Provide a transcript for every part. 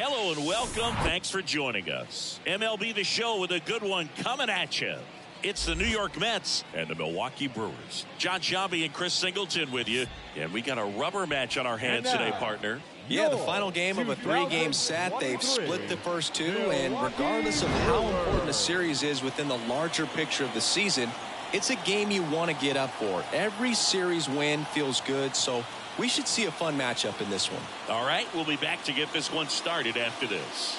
Hello and welcome. Thanks for joining us. MLB The Show with a good one coming at you. It's the New York Mets and the Milwaukee Brewers. John Sciambi and Chris Singleton with you. And we got a rubber match on our hands today, partner. Yeah, the final game of a three-game set. They've split the first two, and regardless of how important a series is within the larger picture of the season, it's a game you want to get up for. Every series win feels good, so we should see a fun matchup in this one. All right, we'll be back to get this one started after this.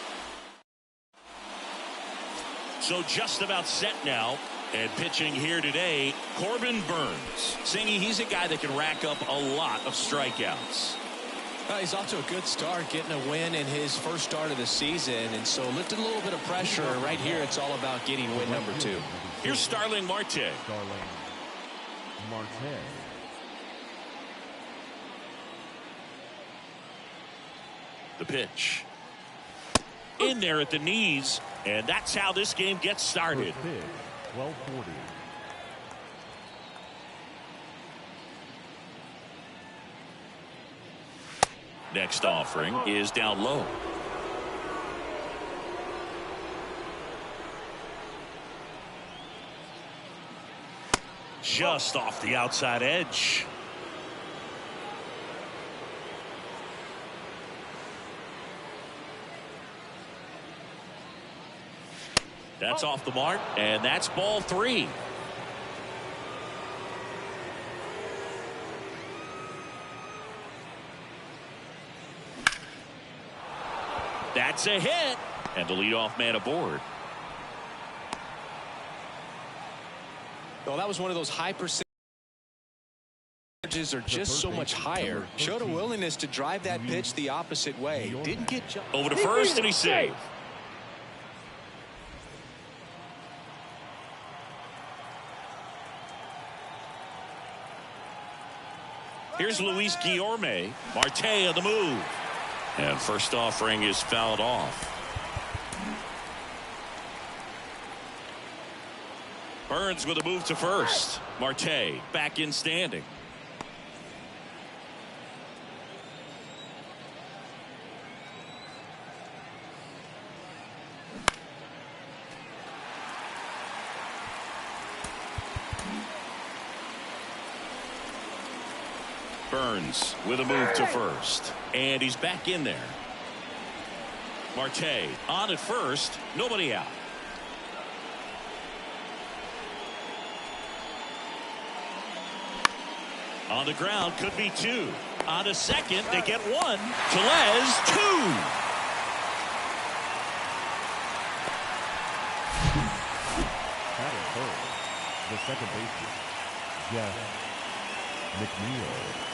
So just about set now. And pitching here today, Corbin Burnes. Singy, he's a guy that can rack up a lot of strikeouts. He's off to a good start, getting a win in his first start of the season, and so lifted a little bit of pressure. Right here, it's all about getting win number 2. Here's Starling Marte. The pitch. In there at the knees, and that's how this game gets started. 1240. Next offering is down low. Just off the outside edge. That's off the mark, and that's ball 3. That's a hit, and the leadoff man aboard. Well, that was one of those high percentages are just so much higher. Showed a willingness to drive that pitch the opposite way. Didn't get over to first, and he saved. Here's Luis Guillorme. Marte on the move. And first offering is fouled off. Burnes with a move to first. Marte back in standing. Burnes with a move to first, and he's back in there. Marte on at first, nobody out. On the ground, could be 2. On to second, they get 1. Tellez, 2. That is third. The second baseman, Jeff McNeil.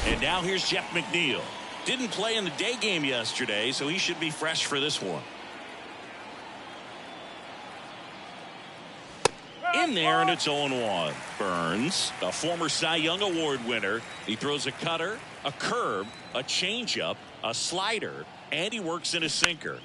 And now here's Jeff McNeil. Didn't play in the day game yesterday, so he should be fresh for this one. In there, and it's 0-1. Burnes, a former Cy Young Award winner. He throws a cutter, a curve, a changeup, a slider, and he works in a sinker.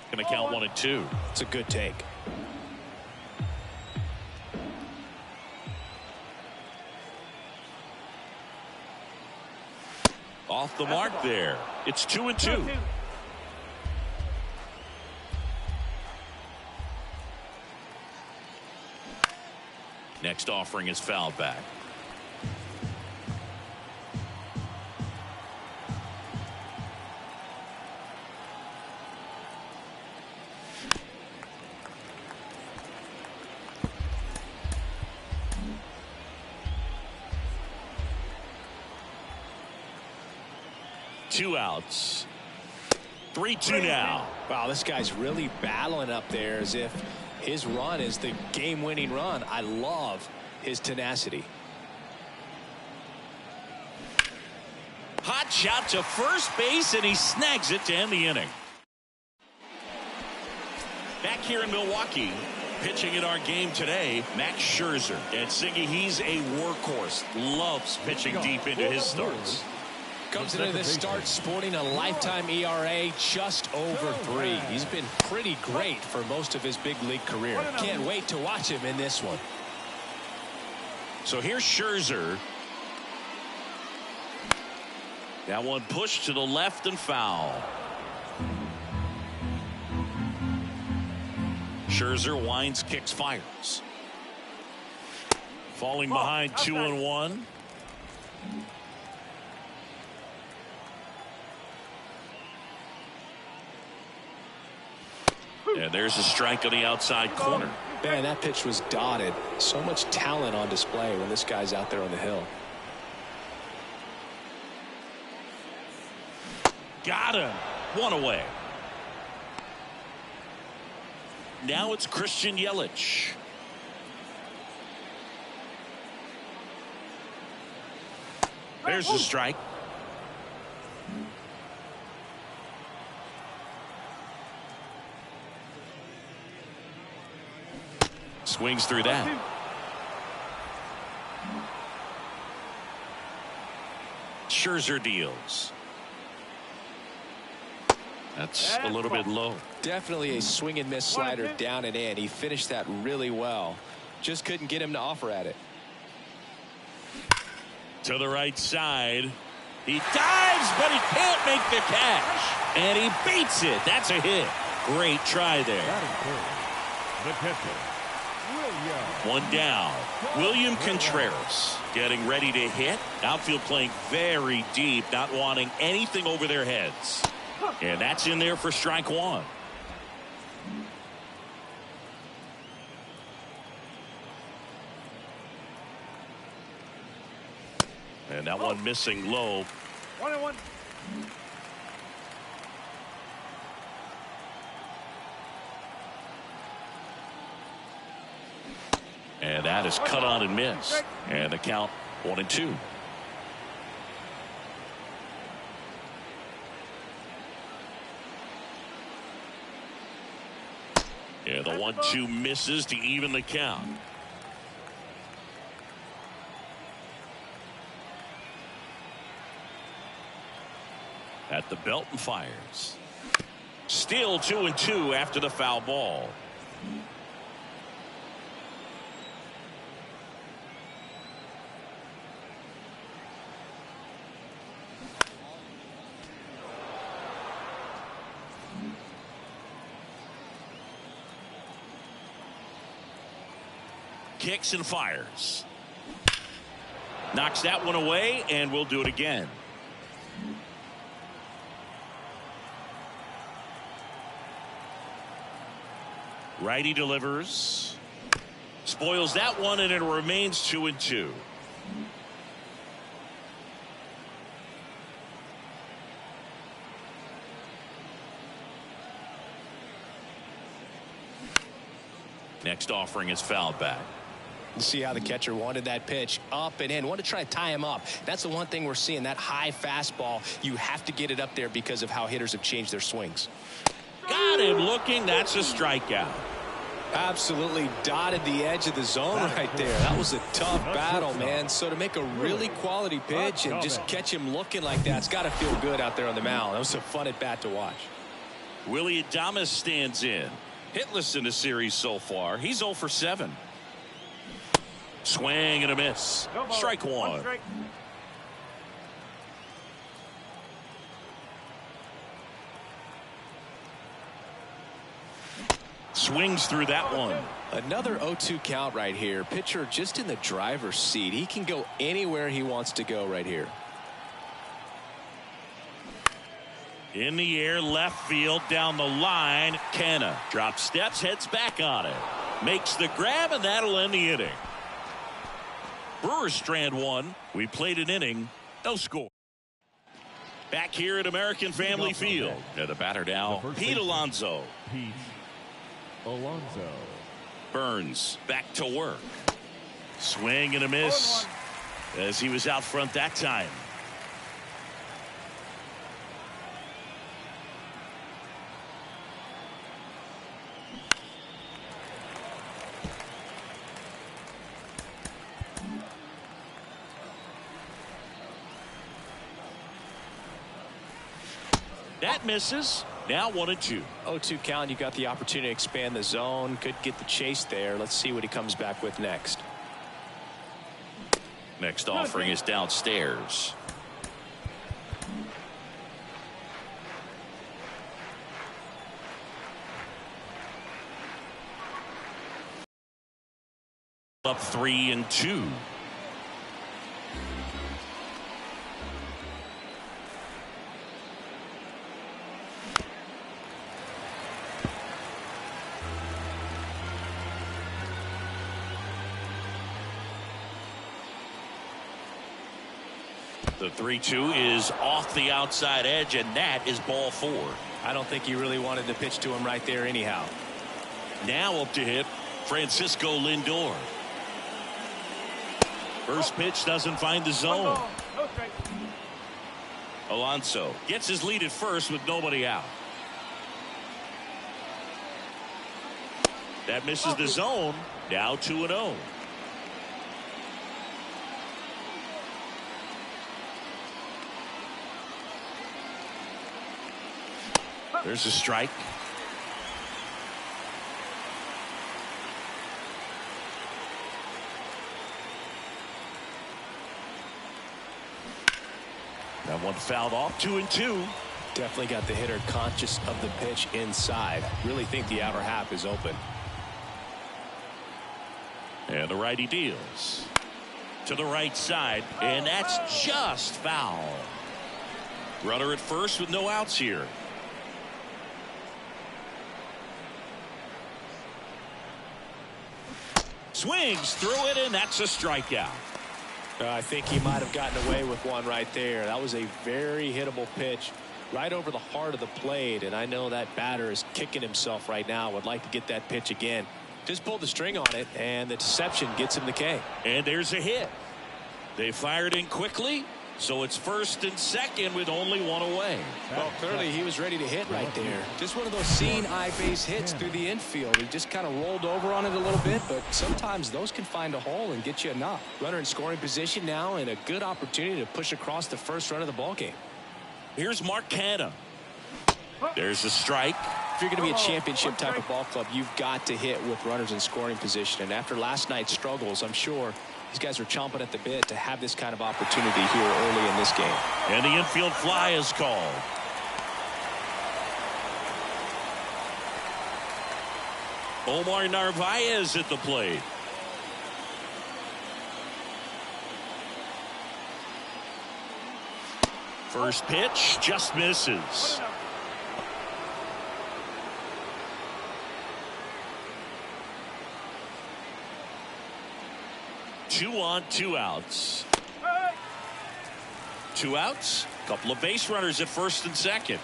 Going to count 1 and 2. It's a good take. Off the mark there. It's 2 and 2. Next offering is fouled back. Two outs. 3-2 now. Wow, this guy's really battling up there as if his run is the game-winning run. I love his tenacity. Hot shot to first base, and he snags it to end the inning. Back here in Milwaukee, Pitching in our game today, Max Scherzer. And Siggy, he's a workhorse. Loves pitching deep into his starts. Comes into this start sporting a lifetime ERA just over 3. He's been pretty great for most of his big league career. Can't wait to watch him in this one. So here's Scherzer. That one pushed to the left and foul. Scherzer winds, kicks, fires. Falling behind 2-1. And there's a strike on the outside corner. Man, that pitch was dotted. So much talent on display when this guy's out there on the hill. Got him. One away. Now it's Christian Yelich. There's the strike. Swings through that. Scherzer deals. That's a little bit low. Definitely a swing and miss slider down and in. He finished that really well. Just couldn't get him to offer at it. To the right side. He dives, but he can't make the catch. And he beats it. That's a hit. Great try there. The catcher. One down. William Contreras getting ready to hit. Outfield playing very deep, not wanting anything over their heads. And that's in there for strike one. And that one missing low. 1-1. And that is cut on and missed. And the count 1-2. Yeah, the 1-2 misses to even the count. At the belt and fires. Still 2-2 after the foul ball. Kicks and fires. Knocks that one away, and we'll do it again. Righty delivers. Spoils that one, and it remains 2-2. Next offering is fouled back. See how the catcher wanted that pitch up and in. Want to try to tie him up. That's the one thing we're seeing, that high fastball. You have to get it up there because of how hitters have changed their swings. Got him looking. That's a strikeout. Absolutely dotted the edge of the zone right there. That was a tough battle, man. So to make a really quality pitch and just catch him looking like that, it's got to feel good out there on the mound. That was a fun at bat to watch. Willie Adames stands in. Hitless in the series so far. He's 0 for 7. Swing and a miss. Strike one. Swings through that one. Another 0-2 count right here. Pitcher just in the driver's seat. He can go anywhere he wants to go right here. In the air, left field, down the line. Canna drops steps, heads back on it. Makes the grab, and that'll end the inning. Brewers strand one. We played an inning. No score. Back here at American Family Field. The batter now, Pete Alonso. Pete Alonso. Burns back to work. Swing and a miss as he was out front that time. That misses. Now 1-2. 0-2 count. You got the opportunity to expand the zone. Could get the chase there. Let's see what he comes back with next. Next offering is downstairs. Up 3-2. The 3-2 is off the outside edge, and that is ball 4. I don't think he really wanted to pitch to him right there anyhow. Now up to hit Francisco Lindor. First pitch doesn't find the zone. Alonso gets his lead at first with nobody out. That misses the zone. Now 2-0. There's a strike. That one fouled off. 2-2. Definitely got the hitter conscious of the pitch inside. Really think the outer half is open. And the righty deals to the right side, and that's just foul. Runner at first with no outs here. Swings through it, and that's a strikeout. I think he might have gotten away with one right there. That was a very hittable pitch right over the heart of the plate, and I know that batter is kicking himself right now. Would like to get that pitch again. Just pulled the string on it, and the deception gets him the K. And there's a hit. They fired in quickly, so it's first and second with only one away. Well, clearly he was ready to hit right there. Just one of those seeing eye base hits through the infield. He just kind of rolled over on it a little bit, but sometimes those can find a hole and get you a knock. Runner in scoring position now, and a good opportunity to push across the first run of the ball game. Here's Mark Canha. There's a strike. If you're going to be a championship type of ball club, you've got to hit with runners in scoring position. And after last night's struggles, I'm sure these guys are chomping at the bit to have this kind of opportunity here early in this game. And the infield fly is called. Omar Narvaez at the plate. First pitch just misses. Two on, 2 outs. 2 outs. Couple of base runners at first and second.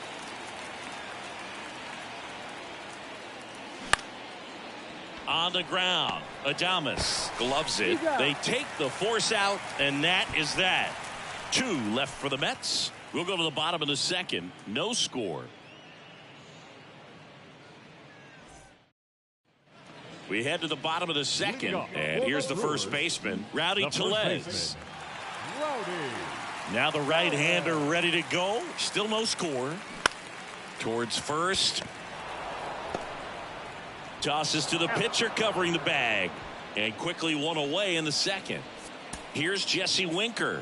On the ground, Adames gloves it. They take the force out, and that is that. 2 left for the Mets. We'll go to the bottom of the second. No score. We head to the bottom of the second, and here's the first baseman, Rowdy Tellez. Now the right-hander ready to go. Still no score. Towards first. Tosses to the pitcher covering the bag, and quickly one away in the second. Here's Jesse Winker.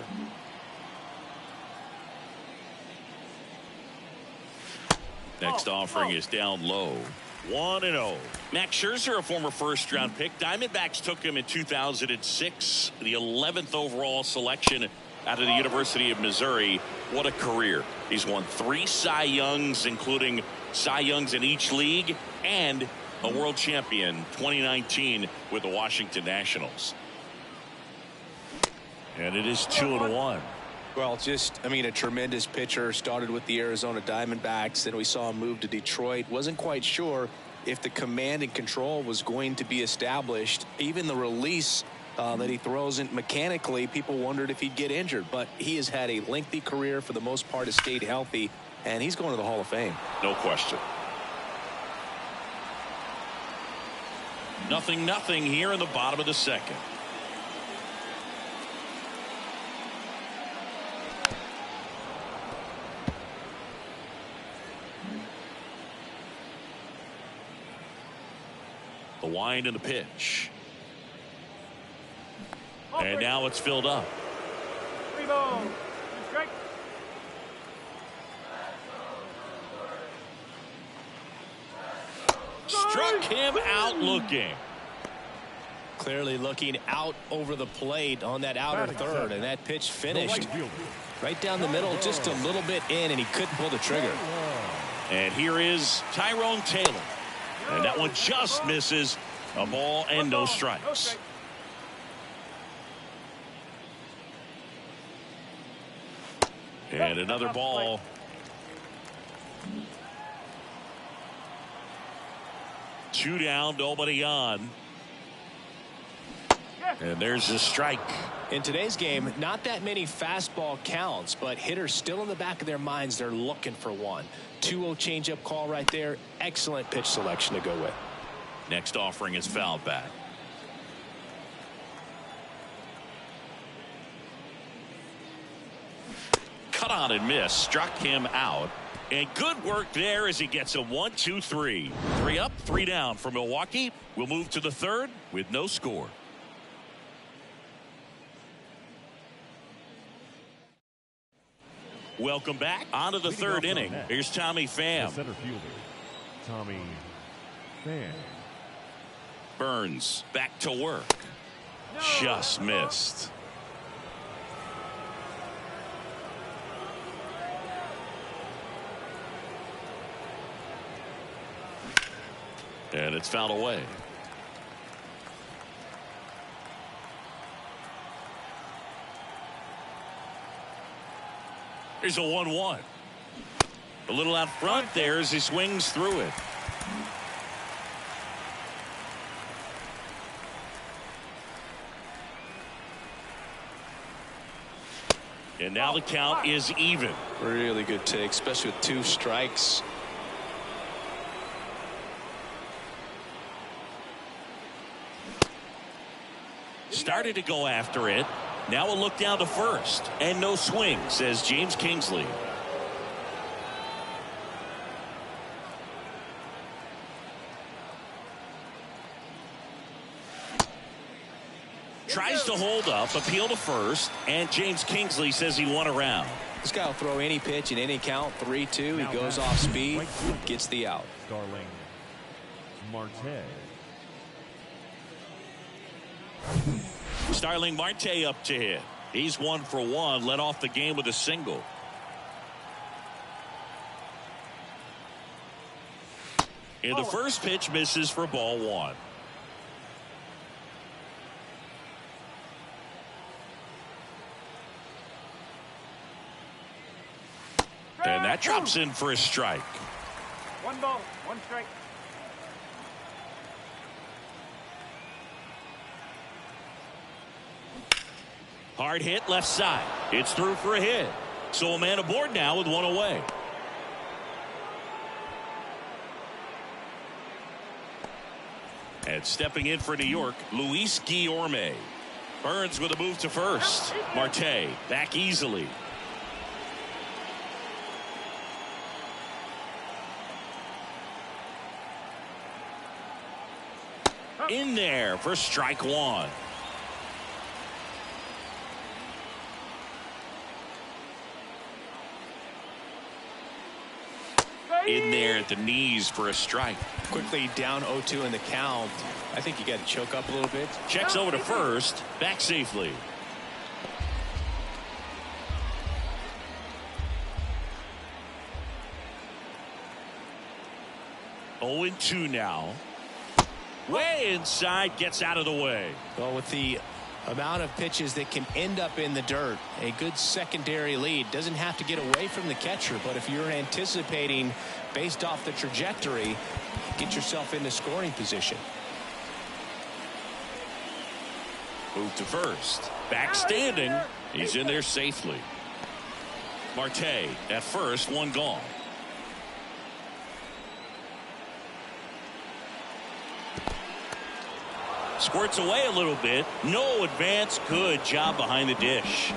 Next offering is down low. 1-0. Max Scherzer, a former first-round pick. Diamondbacks took him in 2006, the 11th overall selection out of the University of Missouri. What a career. He's won 3 Cy Youngs, including Cy Youngs in each league, and a world champion 2019 with the Washington Nationals. And it is 2-1. Well, a tremendous pitcher. Started with the Arizona Diamondbacks. Then we saw him move to Detroit. Wasn't quite sure if the command and control was going to be established. Even the release that he throws in mechanically, people wondered if he'd get injured. But he has had a lengthy career. For the most part, has stayed healthy. And he's going to the Hall of Fame. No question. 0-0 here in the bottom of the second. wind in the pitch. And now it's filled up. 3 balls, 2 strikes. Struck him out looking. Clearly looking out over the plate on that outer third, and that pitch finished right down the middle, just a little bit in, and he couldn't pull the trigger. And here is Tyrone Taylor. And that one just misses. A ball and no strikes. And another ball. Two down, nobody on. And there's a strike. In today's game, not that many fastball counts, but hitters still in the back of their minds, they're looking for one. 2-0 changeup call right there. Excellent pitch selection to go with. Next offering is fouled back. Cut on and miss. Struck him out. And good work there as he gets a 1-2-3. 3 up, 3 down for Milwaukee. We'll move to the third with no score. Welcome back onto the third inning. Here's Tommy Pham. The center fielder, Tommy Pham. Burns back to work. Just missed. And it's fouled away. Here's a 1-1. A little out front there as he swings through it. And now the count is even. Really good take, especially with 2 strikes. Started to go after it. Now a look down to first. And no swing, says James Kingsley. Tries to hold up, appeal to first, and James Kingsley says he won around. This guy will throw any pitch in any count. 3-2. He goes off speed, gets the out. Starling Marte. Starling Marte up to hit. He's 1 for 1, led off the game with a single. And the first pitch misses for ball 1. And that drops in for a strike. 1 ball, 1 strike. Hard hit left side. It's through for a hit. So a man aboard now with 1 away. And stepping in for New York, Luis Guillorme. Burns with a move to first. Marte back easily. In there for strike 1. In there at the knees for a strike. Quickly down 0-2 in the count. I think you got to choke up a little bit. Checks over to first. Back safely. Oh, 0-2 now. Way inside, gets out of the way. Well, with the amount of pitches that can end up in the dirt, a good secondary lead. Doesn't have to get away from the catcher, but if you're anticipating based off the trajectory, get yourself into scoring position. Move to first. Back standing. He's in there safely. Marte at first, 1 gone. Squirts away a little bit. No advance. Good job behind the dish.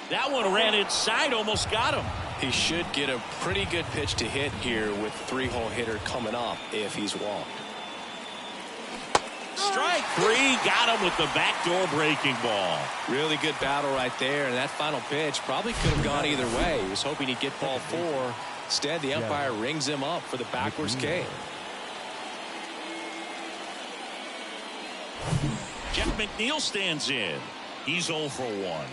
That one ran inside, almost got him. He should get a pretty good pitch to hit here with 3-hole hitter coming up if he's walked. Strike 3, got him with the backdoor breaking ball. Really good battle right there, and that final pitch probably could have gone either way. He was hoping he'd get ball 4. Instead, the umpire rings him up for the backwards K. Jeff McNeil stands in. He's 0 for 1.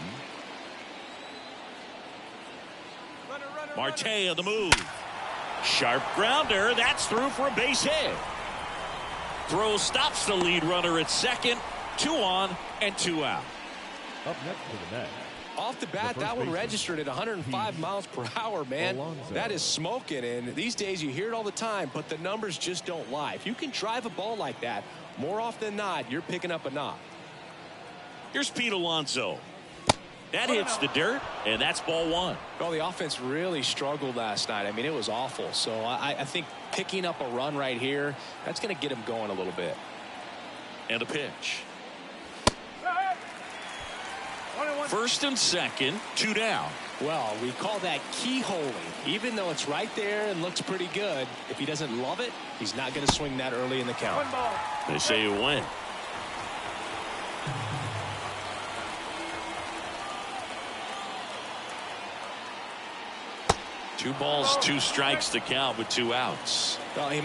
Marte on the move. Sharp grounder. That's through for a base hit. Throw stops the lead runner at second. 2 on and 2 out. Up next for the Mets. Off the bat, that one registered at 105 miles per hour, man. That is smoking, and these days you hear it all the time, but the numbers just don't lie. If you can drive a ball like that, more often than not, you're picking up a knock. Here's Pete Alonso. That hits the dirt, and that's ball 1. Well, the offense really struggled last night. I mean, it was awful. So I think picking up a run right here, that's going to get him going a little bit. And a pitch. First and second, 2 down. Well, we call that keyholing. Even though it's right there and looks pretty good, if he doesn't love it, he's not going to swing that early in the count. They say you win. Two balls, 2 strikes to count with 2 outs. Well, he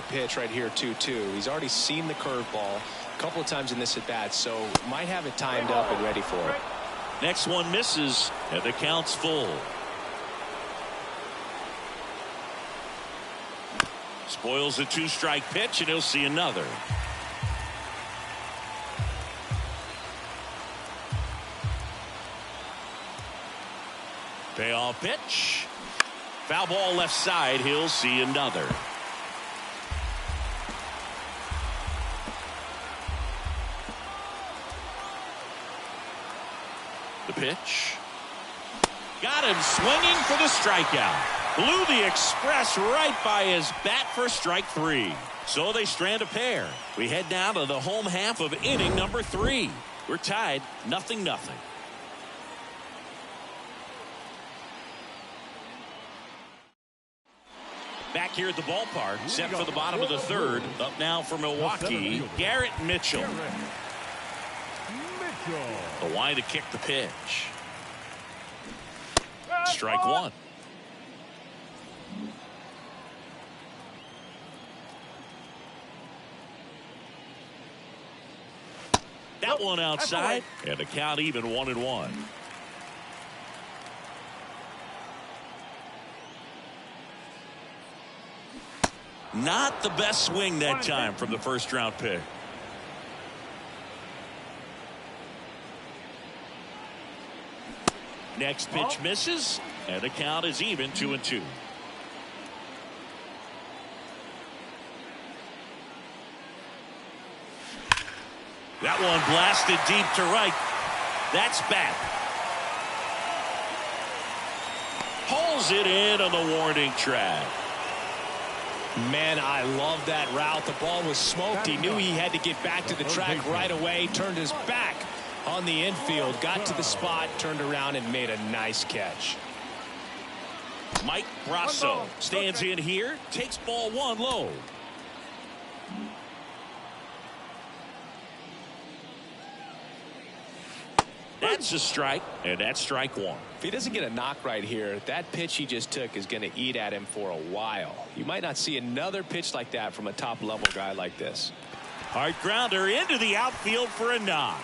pitch right here 2-2. He's already seen the curveball a couple of times in this at bat, so might have it timed up and ready for it. Next one misses, and the count's full. Spoils a 2-strike pitch, and he'll see another. Payoff pitch. Foul ball left side. He'll see another. The pitch. Got him swinging for the strikeout. Blew the express right by his bat for strike 3. So they strand a pair. We head down to the home half of inning number 3. We're tied 0-0. Back here at the ballpark, set for the bottom of the 3rd. Up now for Milwaukee, Garrett Mitchell. The line to kick the pitch. Strike 1. That one outside, and the count even 1-1. Not the best swing that time from the first-round pick. Next pitch misses, and the count is even 2-2. That one blasted deep to right. That's back. Pulls it in on the warning track. Man, I love that route. The ball was smoked. He knew he had to get back to the track right away. Turned his back on the infield. Got to the spot, turned around, and made a nice catch. Mike Brasso stands in here. Takes ball 1 low. That's a strike, and that's strike 1. If he doesn't get a knock right here, that pitch he just took is going to eat at him for a while. You might not see another pitch like that from a top-level guy like this. Hard grounder into the outfield for a knock.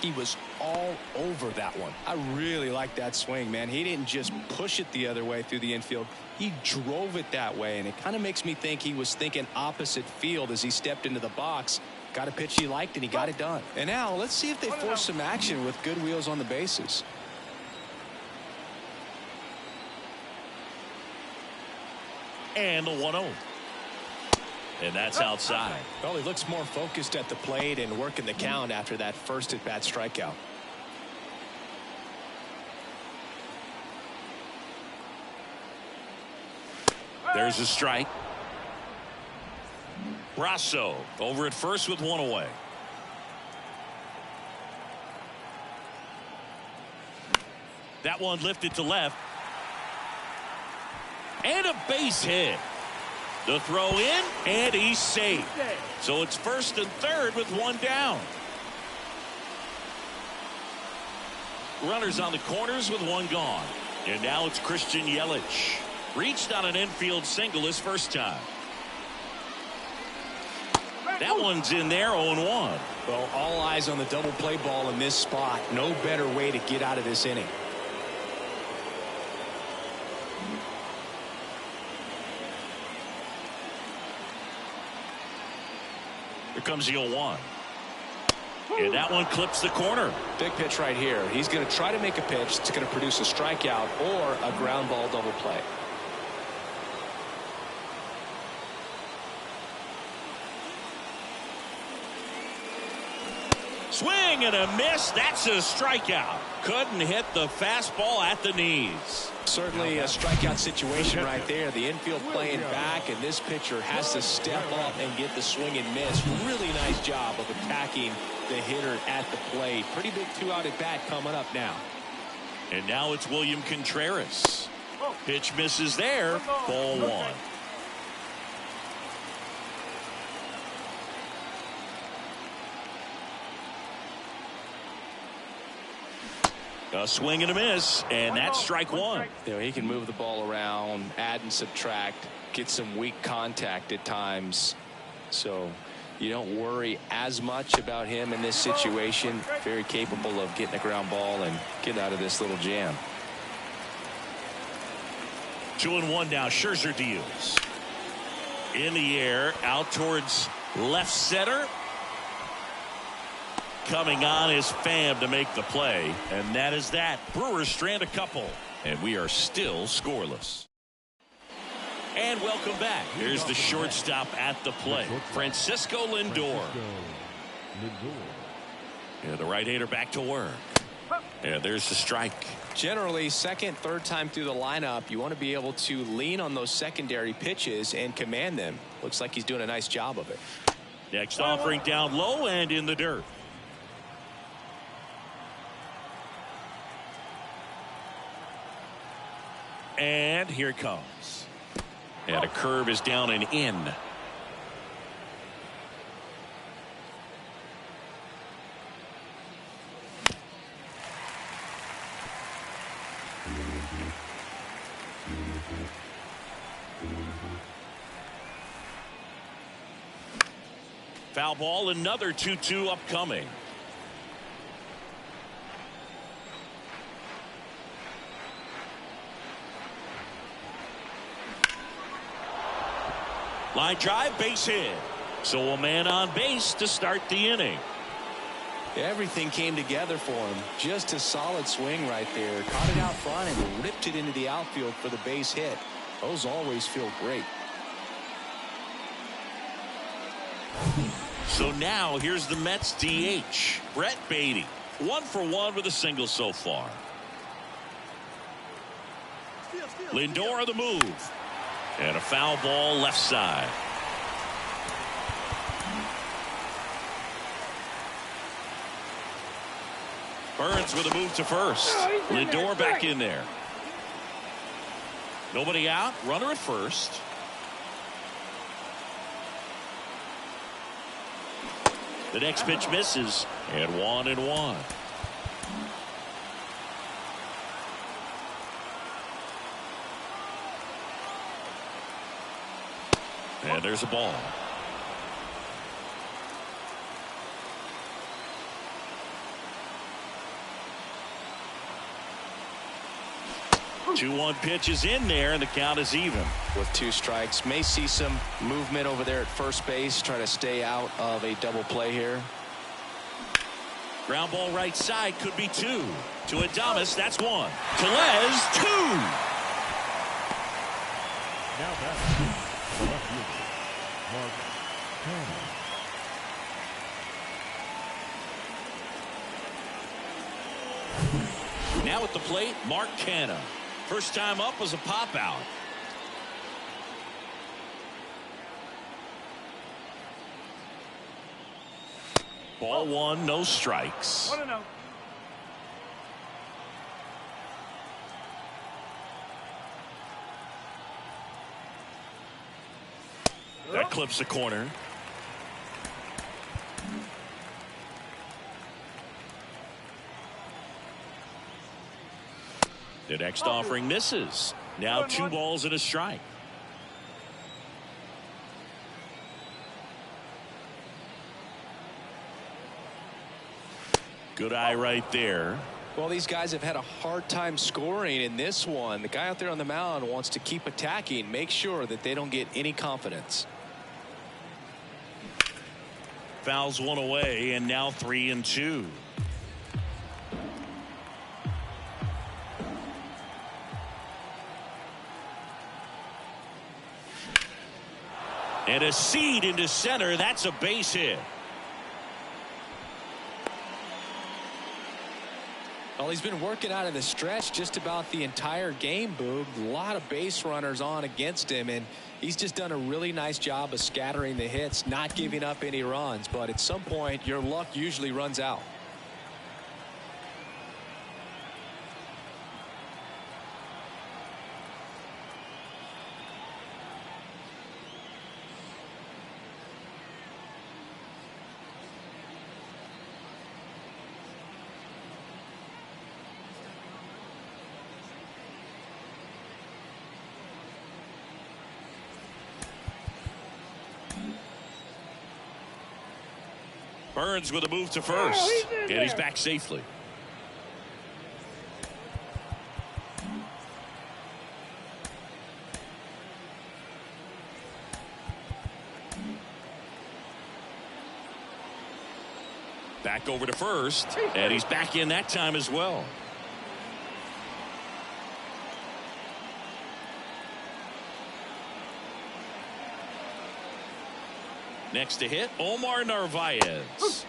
He was all over that one. I really like that swing, man. He didn't just push it the other way through the infield. He drove it that way, and it kind of makes me think he was thinking opposite field as he stepped into the box. Got a pitch he liked, and he got it done. And now let's see if they force some action with good wheels on the bases. And the 1-0. And that's outside. Well, he looks more focused at the plate and working the count after that first at-bat strikeout. There's a strike. Brasso over at first with 1 away. That one lifted to left. And a base hit. The throw in, and he's safe. So it's first and third with one down. Runners on the corners with one gone. And now it's Christian Yelich. Reached on an infield single his first time. That one's in there, 0-1. Well, all eyes on the double play ball in this spot. No better way to get out of this inning. Here comes the 0-1. And that one clips the corner. Big pitch right here. He's going to try to make a pitch that's going to produce a strikeout or a ground ball double play. Swing and a miss. That's a strikeout. Couldn't hit the fastball at the knees. Certainly a strikeout situation right there. The infield playing back, and this pitcher has to step up and get the swing and miss. Really nice job of attacking the hitter at the plate. Pretty big two-out at bat coming up now. And now it's William Contreras. Pitch misses there. Ball one. A swing and a miss, and that's strike one. You know, he can move the ball around, add and subtract, get some weak contact at times. So you don't worry as much about him in this situation. Very capable of getting a ground ball and getting out of this little jam. 2-1 now. Scherzer deals. In the air, out towards left center. Coming on is Pham to make the play, and that is that. Brewers strand a couple, and we are still scoreless. And welcome back. Here's the shortstop at the plate, Francisco Lindor. Yeah, the right-hander back to work. And there's the strike. Generally, second, third time through the lineup, you want to be able to lean on those secondary pitches and command them. Looks like he's doing a nice job of it. Next offering down low and in the dirt. And here it comes. And a curve is down and in. Foul ball, another 2-2 upcoming. Line drive, base hit. So a man on base to start the inning. Everything came together for him. Just a solid swing right there. Caught it out front and ripped it into the outfield for the base hit. Those always feel great. So now here's the Mets DH, Brett Baty. 1 for 1 with a single so far. Lindor the move. And a foul ball left side. Burns with a move to first. Lindor back in there. Nobody out. Runner at first. The next pitch misses. And 1-1. And there's a ball. Two-one pitch is in there, and the count is even. With 2 strikes, may see some movement over there at first base. Try to stay out of a double play here. Ground ball right side, could be 2. To Adames, that's 1. Tellez, 2. Now back. The left fielder, Mark Canha. Now at the plate, Mark Canha. First time up was a pop out. Ball 1, no strikes. 1-0. That clips the corner. The next offering misses. Now 2 balls and a strike. Good eye right there. Well, these guys have had a hard time scoring in this one. The guy out there on the mound wants to keep attacking, make sure that they don't get any confidence. Fouls one away, and now 3-2. And a seed into center. That's a base hit. Well, he's been working out of the stretch just about the entire game, Boog. A lot of base runners on against him, and he's just done a really nice job of scattering the hits, not giving up any runs. But at some point, your luck usually runs out. Burns with a move to first, and he's back safely. Back over to first, and he's back in that time as well. Next to hit, Omar Narvaez.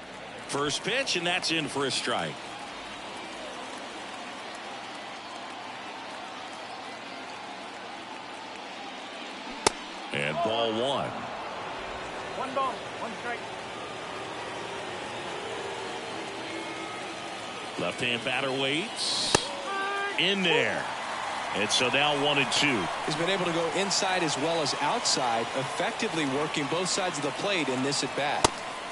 First pitch, and that's in for a strike. And ball 1. 1 ball, 1 strike. Left-hand batter waits. In there. And so now 1-2. He's been able to go inside as well as outside, effectively working both sides of the plate in this at-bat.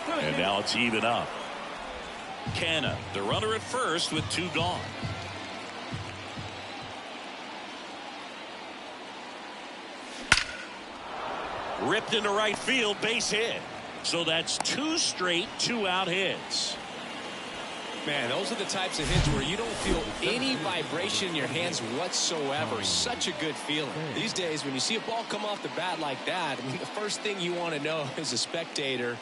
And now it's even up. Canna, the runner at first with 2 gone. Ripped into right field, base hit. So that's 2 straight 2-out hits. Man, those are the types of hits where you don't feel any vibration in your hands whatsoever. Such a good feeling. These days, when you see a ball come off the bat like that, I mean, the first thing you want to know as a spectator,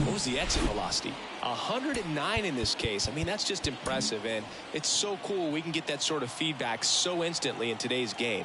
what was the exit velocity? 109 in this case. I mean, that's just impressive, and it's so cool we can get that sort of feedback so instantly in today's game.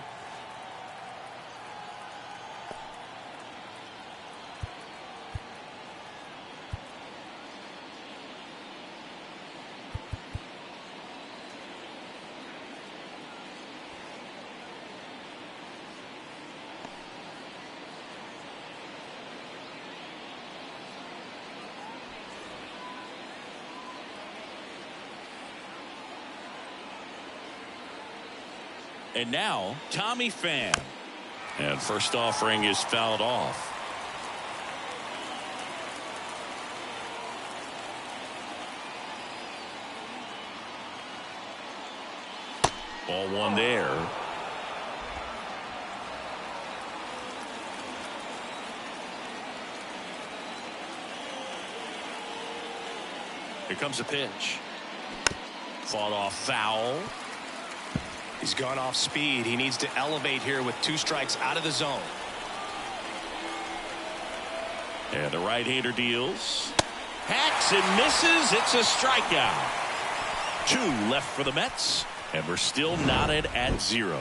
And now Tommy Pham. And first offering is fouled off. Ball 1 there. Here comes a pitch. Fought off foul. He's gone off speed. He needs to elevate here with 2 strikes out of the zone. And the right-hander deals. Hacks and misses. It's a strikeout. 2 left for the Mets, and we're still knotted at 0.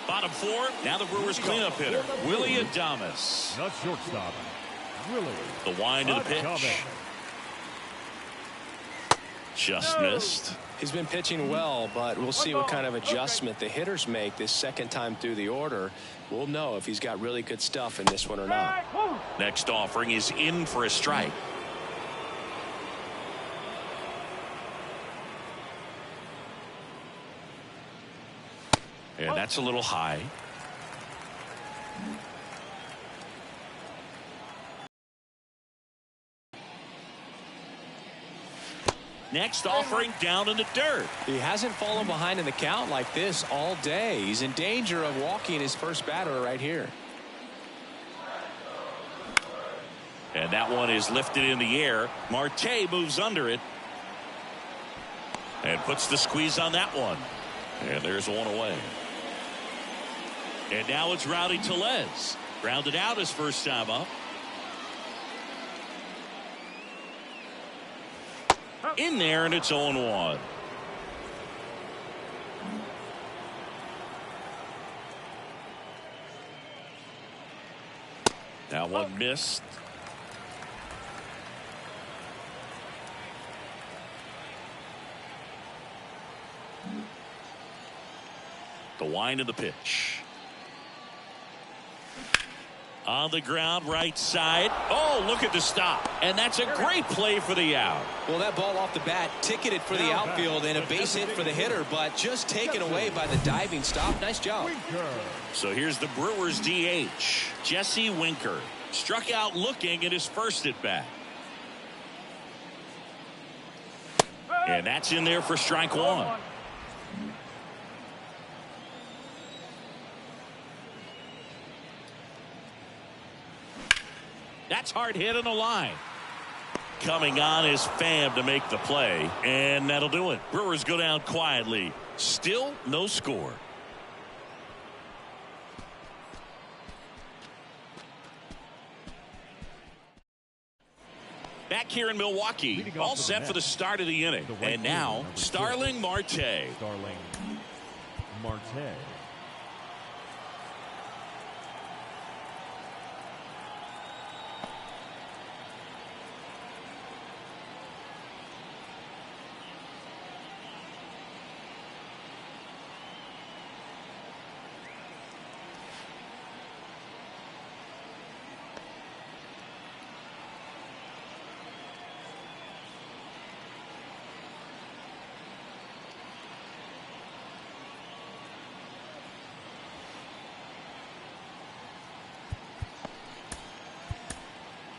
Bottom 4. Now the Brewers cleanup hitter, Willie Adames. Not shortstop. Willie. The wind of the pitch. Just missed. He's been pitching well, but we'll see what kind of adjustment the hitters make this second time through the order. We'll know if he's got really good stuff in this one or not. Next offering is in for a strike. And that's a little high. Next offering down in the dirt. He hasn't fallen behind in the count like this all day. He's in danger of walking his first batter right here. And that one is lifted in the air. Marte moves under it. And puts the squeeze on that one. And there's one away. And now it's Rowdy Tellez. Grounded out his first time up. In there, and it's 0-1. Now one missed. The wind of the pitch. On the ground, right side. Oh, look at the stop. And that's a great play for the out. Well, that ball off the bat ticketed for the outfield and a base hit for the hitter, but just taken away by the diving stop. Nice job. So here's the Brewers DH, Jesse Winker. Struck out looking at his first at bat. And that's in there for strike one. That's hard hit on the line. Coming on is Pham to make the play, and that'll do it. Brewers go down quietly. Still no score. Back here in Milwaukee, all set for the start of the inning. And now, Starling Marte. Starling Marte.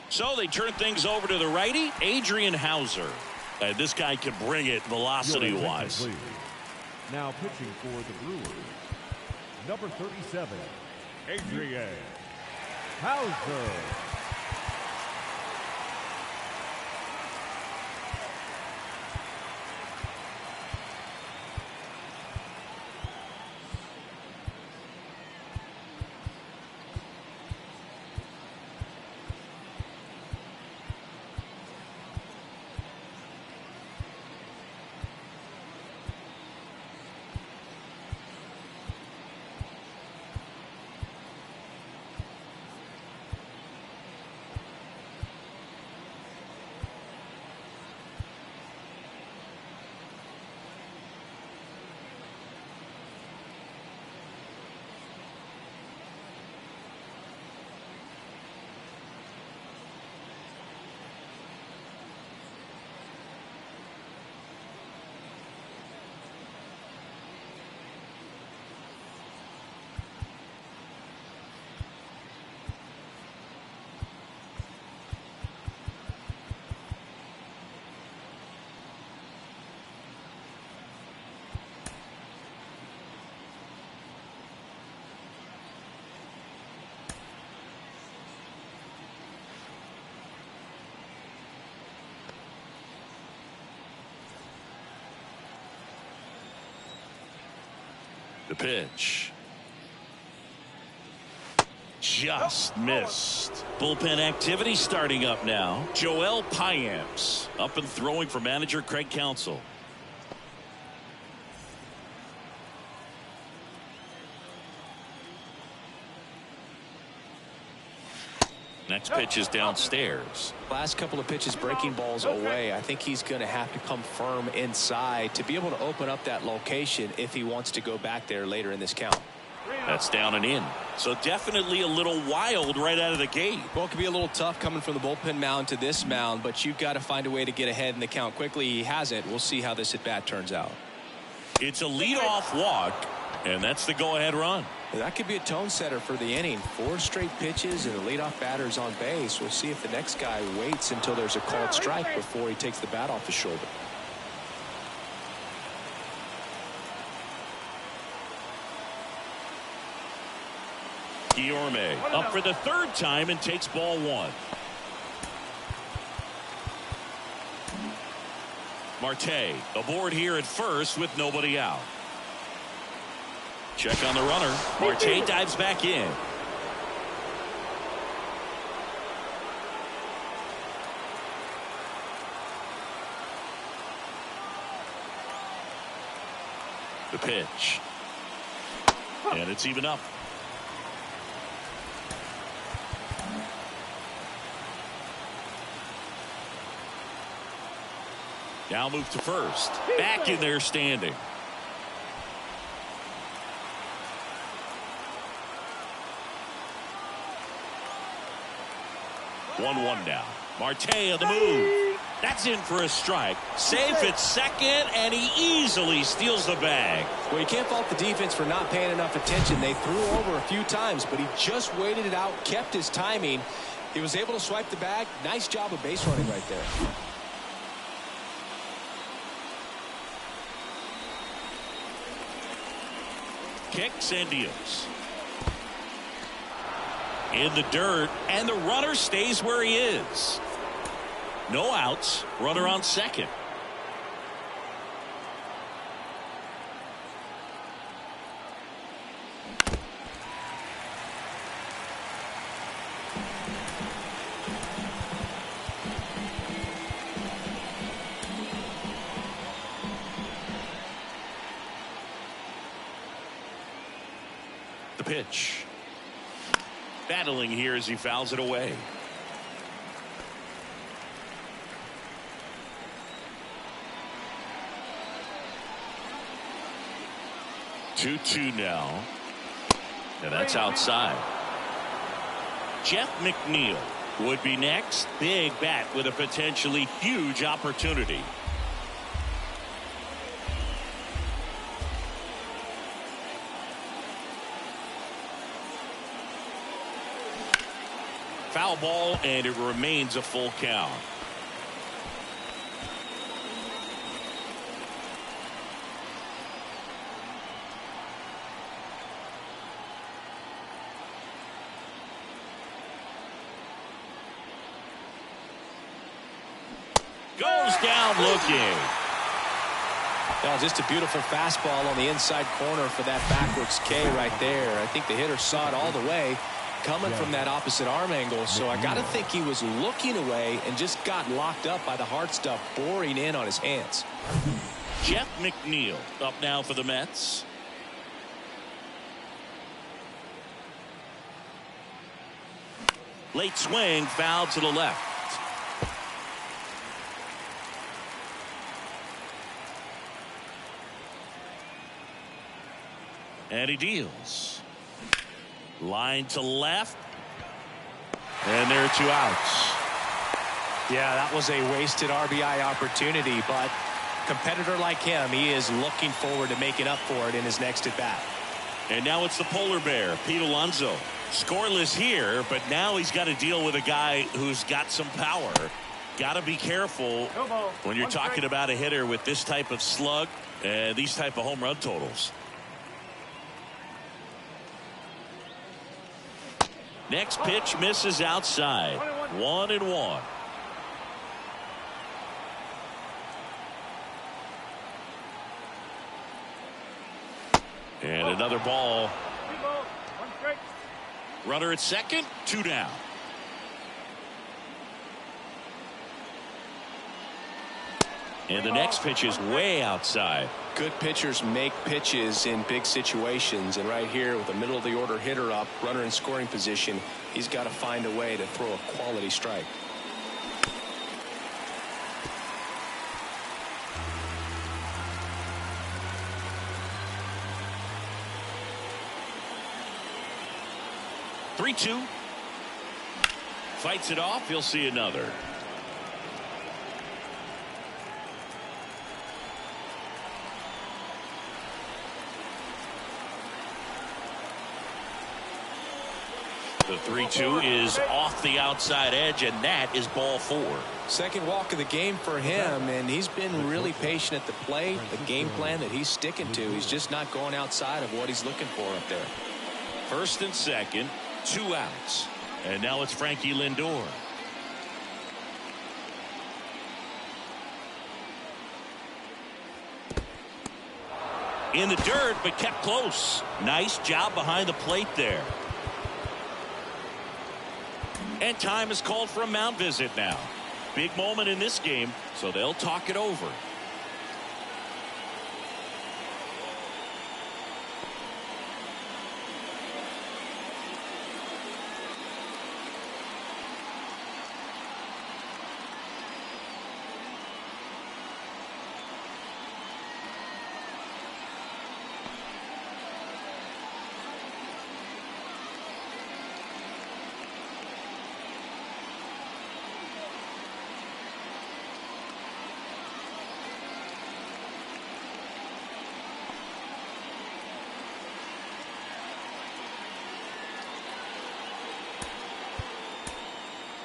So they turn things over to the righty, Adrian Hauser. And this guy can bring it velocity-wise. Now pitching for the Brewers, number 37, Adrian Hauser. The pitch. Just missed. Bullpen activity starting up now. Joel Payamps up and throwing for manager Craig Counsell. Next pitch is downstairs. Last couple of pitches breaking balls away. I think he's going to have to come firm inside to be able to open up that location if he wants to go back there later in this count. That's down and in. So definitely a little wild right out of the gate. Well, it could be a little tough coming from the bullpen mound to this mound, but you've got to find a way to get ahead in the count quickly. He hasn't. We'll see how this at bat turns out. It's a leadoff walk. And that's the go-ahead run. That could be a tone setter for the inning. 4 straight pitches and the leadoff batter's on base. We'll see if the next guy waits until there's a called strike before he takes the bat off his shoulder. Guillorme up for the 3rd time and takes ball 1. Marte aboard here at first with nobody out. Check on the runner. Marte dives back in. The pitch. And it's even up. Now move to first. Back in there standing. One now. Marte on the move. That's in for a strike. Safe at second, and he easily steals the bag. Well, you can't fault the defense for not paying enough attention. They threw over a few times, but he just waited it out, kept his timing. He was able to swipe the bag. Nice job of base running right there. Kicks and deals. In the dirt, and the runner stays where he is. No outs. Runner on second. The pitch. Battling here as he fouls it away. Two now. And that's outside. Jeff McNeil would be next. Big bat with a potentially huge opportunity. Foul ball, and it remains a full count. Goes down looking. Well, just a beautiful fastball on the inside corner for that backwards K right there. I think the hitter saw it all the way coming from that opposite arm angle, so I got to think he was looking away and just got locked up by the hard stuff boring in on his hands. Jeff McNeil up now for the Mets. Late swing, foul to the left. And he deals. Line to left. And there are 2 outs. Yeah, that was a wasted RBI opportunity, but competitor like him, he is looking forward to making up for it in his next at bat. And now it's the polar bear, Pete Alonso. Scoreless here, but now he's got to deal with a guy who's got some power. Got to be careful when you're talking about a hitter with this type of slug and these type of home run totals. Next pitch misses outside. 1-1. And another ball. Runner at second, 2 down. And the next pitch is way outside. Good pitchers make pitches in big situations, and right here with the middle of the order hitter up, runner in scoring position, he's got to find a way to throw a quality strike. Three-two. Fights it off. He'll see another. The 3-2 is off the outside edge, and that is ball 4. Second walk of the game for him, and he's been really patient at the plate. The game plan that he's sticking to, he's just not going outside of what he's looking for up there. First and second, 2 outs. And now it's Frankie Lindor. In the dirt, but kept close. Nice job behind the plate there. And time is called for a mound visit now. Big moment in this game, so they'll talk it over.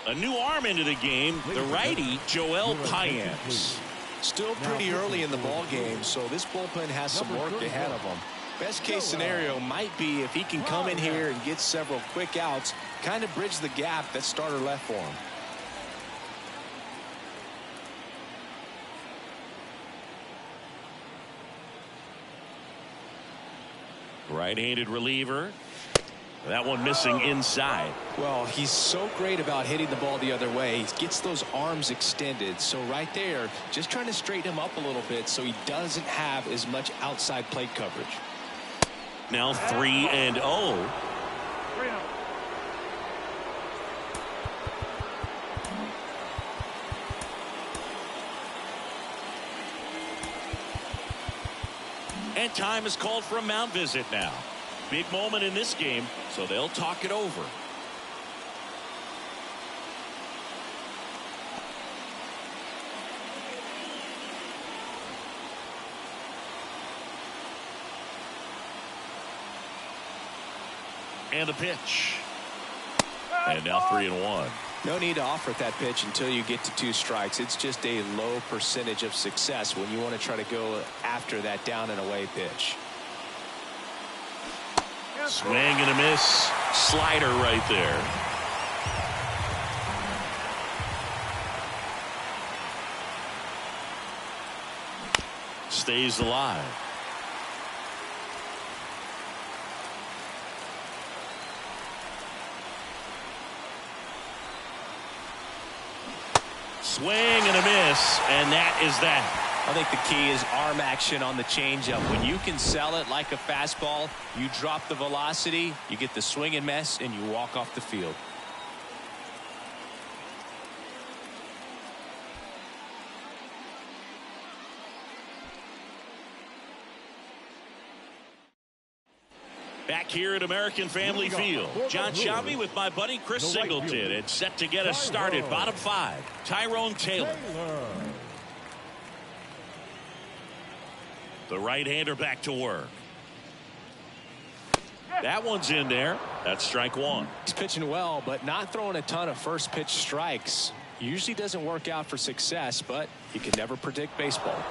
A new arm into the game, the righty, Joel Payamps. Still pretty early in the ball game, so this bullpen has some work ahead of him. Best case scenario might be if he can come in here and get several quick outs, kind of bridge the gap that starter left for him. Right-handed reliever. That one missing inside. Well, he's so great about hitting the ball the other way. He gets those arms extended. So right there, just trying to straighten him up a little bit so he doesn't have as much outside plate coverage. Now 3-0. 3-0. And time is called for a mound visit now. Big moment in this game, so they'll talk it over. And the pitch. And now 3-1. No need to offer that pitch until you get to 2 strikes. It's just a low percentage of success when you want to try to go after that down and away pitch. Swing and a miss. Slider right there. Stays alive. Swing and a miss, and that is that. I think the key is arm action on the changeup. When you can sell it like a fastball, you drop the velocity, you get the swing and miss, and you walk off the field. Back here at American Family Field, John Shabby with my buddy Chris Singleton. It's set to get us started. Bottom 5, Tyrone Taylor. The right-hander back to work. That one's in there. That's strike 1. He's pitching well, but not throwing a ton of first pitch strikes. Usually doesn't work out for success, but you can never predict baseball.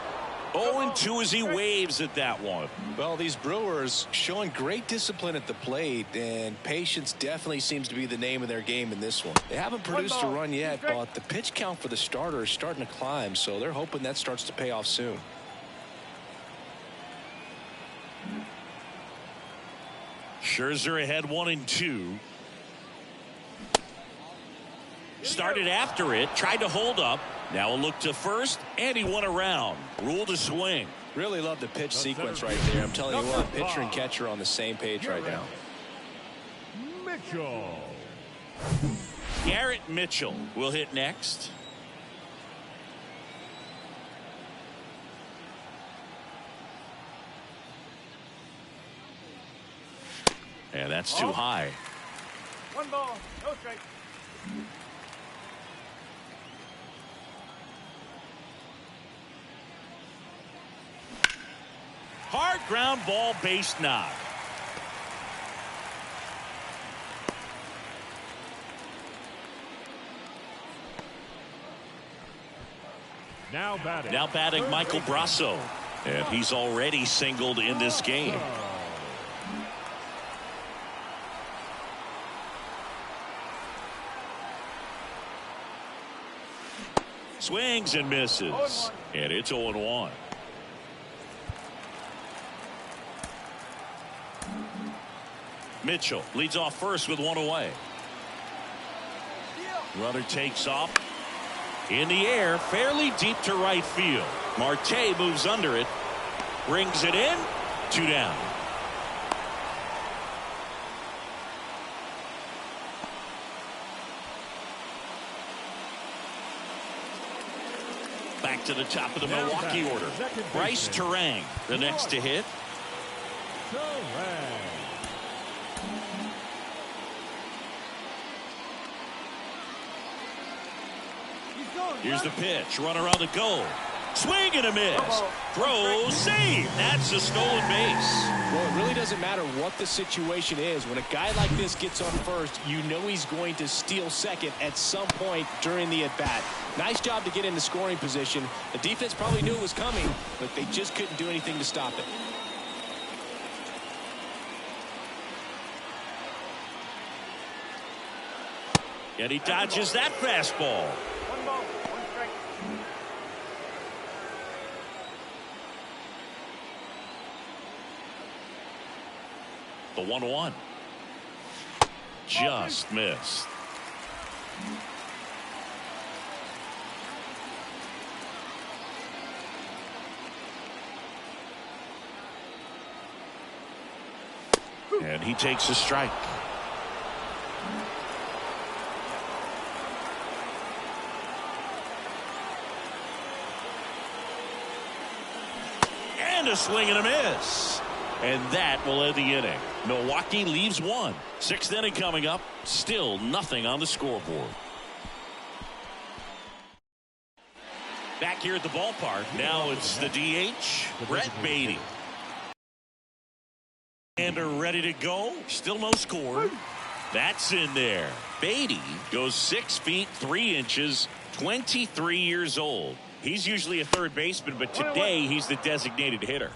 0-2 as he waves at that one. Well, these Brewers showing great discipline at the plate, and patience definitely seems to be the name of their game in this one. They haven't produced a run yet, but the pitch count for the starter is starting to climb, so they're hoping that starts to pay off soon. Scherzer ahead 1-2. Started after it, tried to hold up. Now a look to first, and he went around. Rule to swing. Really love the pitch sequence right there. I'm telling you what, pitcher and catcher on the same page right now. Mitchell. Garrett Mitchell will hit next. And that's too high. 1 ball, no strike. Hard ground ball, base knock. Now batting Michael Brasso. And he's already singled in this game. Swings and misses. And it's 0-1. Mitchell leads off first with one away. Runner takes off. In the air, fairly deep to right field. Marte moves under it. Brings it in. 2 down. Back to the top of the Milwaukee order. Bryce Terang, the next to hit. Here's the pitch. Runner on the go. Swing and a miss. Throw, save. That's a stolen base. Well, it really doesn't matter what the situation is. When a guy like this gets on first, you know he's going to steal second at some point during the at-bat. Nice job to get in the scoring position. The defense probably knew it was coming, but they just couldn't do anything to stop it. And he dodges that fastball. 1 ball, 1 strike. The 1-1. Just missed. And he takes a strike. And a swing and a miss. And that will end the inning. Milwaukee leaves 1. 6th inning coming up. Still nothing on the scoreboard. Back here at the ballpark. Now it's the DH, Brett Beatty. And are ready to go. Still no score. That's in there. Beatty goes 6 feet 3 inches, 23 years old. He's usually a third baseman, but today he's the designated hitter.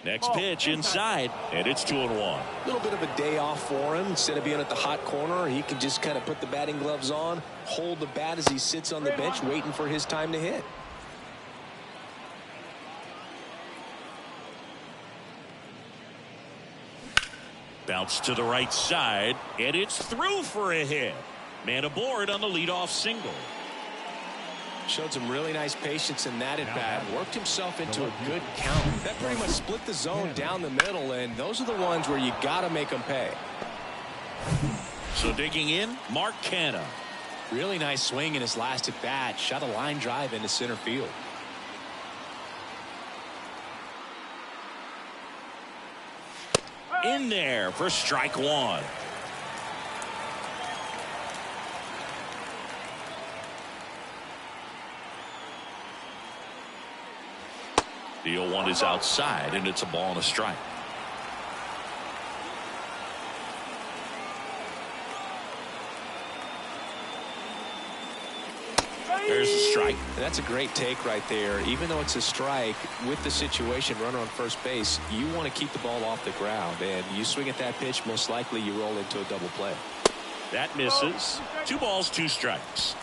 Next pitch inside, and it's 2-1. A little bit of a day off for him. Instead of being at the hot corner, he can just kind of put the batting gloves on, hold the bat as he sits on the bench, waiting for his time to hit. Bounce to the right side, and it's through for a hit. Man aboard on the leadoff single. Showed some really nice patience in that at bat. Worked himself into a good count. That pretty much split the zone down the middle, and those are the ones where you got to make them pay. So digging in, Mark Canha. Really nice swing in his last at bat. Shot a line drive into center field. In there for strike 1. The 0-1 is outside, and it's a ball and a strike. There's a strike. And that's a great take right there. Even though it's a strike, with the situation, runner on first base, you want to keep the ball off the ground. And you swing at that pitch, most likely you roll into a double play. That misses. 2 balls, 2 strikes.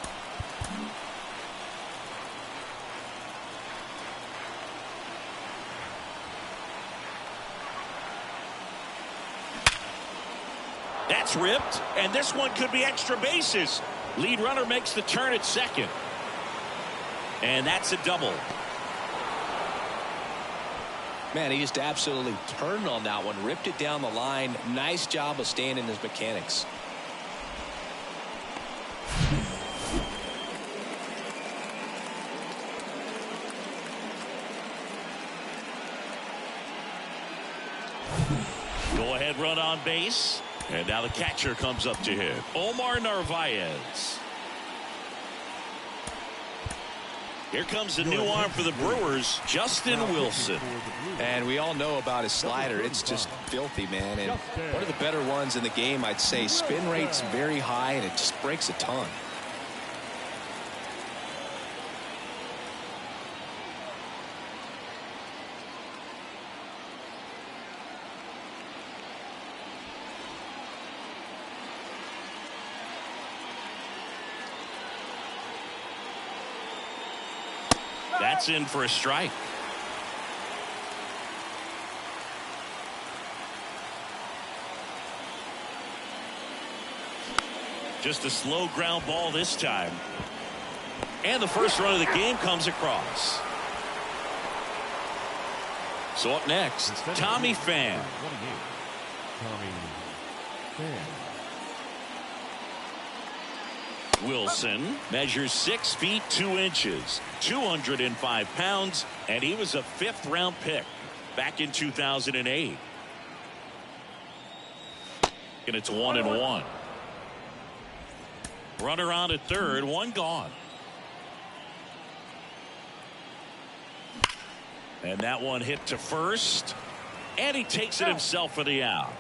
That's ripped, and this one could be extra bases. Lead runner makes the turn at second. And that's a double. Man, he just absolutely turned on that one, ripped it down the line. Nice job of staying in his mechanics. Go ahead run on base. And now the catcher comes up to hit. Omar Narvaez. Here comes the new arm for the Brewers, Justin Wilson. And we all know about his slider. It's just filthy, man. And one of the better ones in the game, I'd say. Spin rate's very high, and it just breaks a ton. That's in for a strike. Just a slow ground ball this time. And the first run of the game comes across. So up next, Tommy Pham. Tommy Pham. Wilson measures 6 feet 2 inches, 205 pounds, and he was a 5th-round pick back in 2008. And it's 1-1. Runner on at third, one gone. And that one hit to first, and he takes it himself for the out.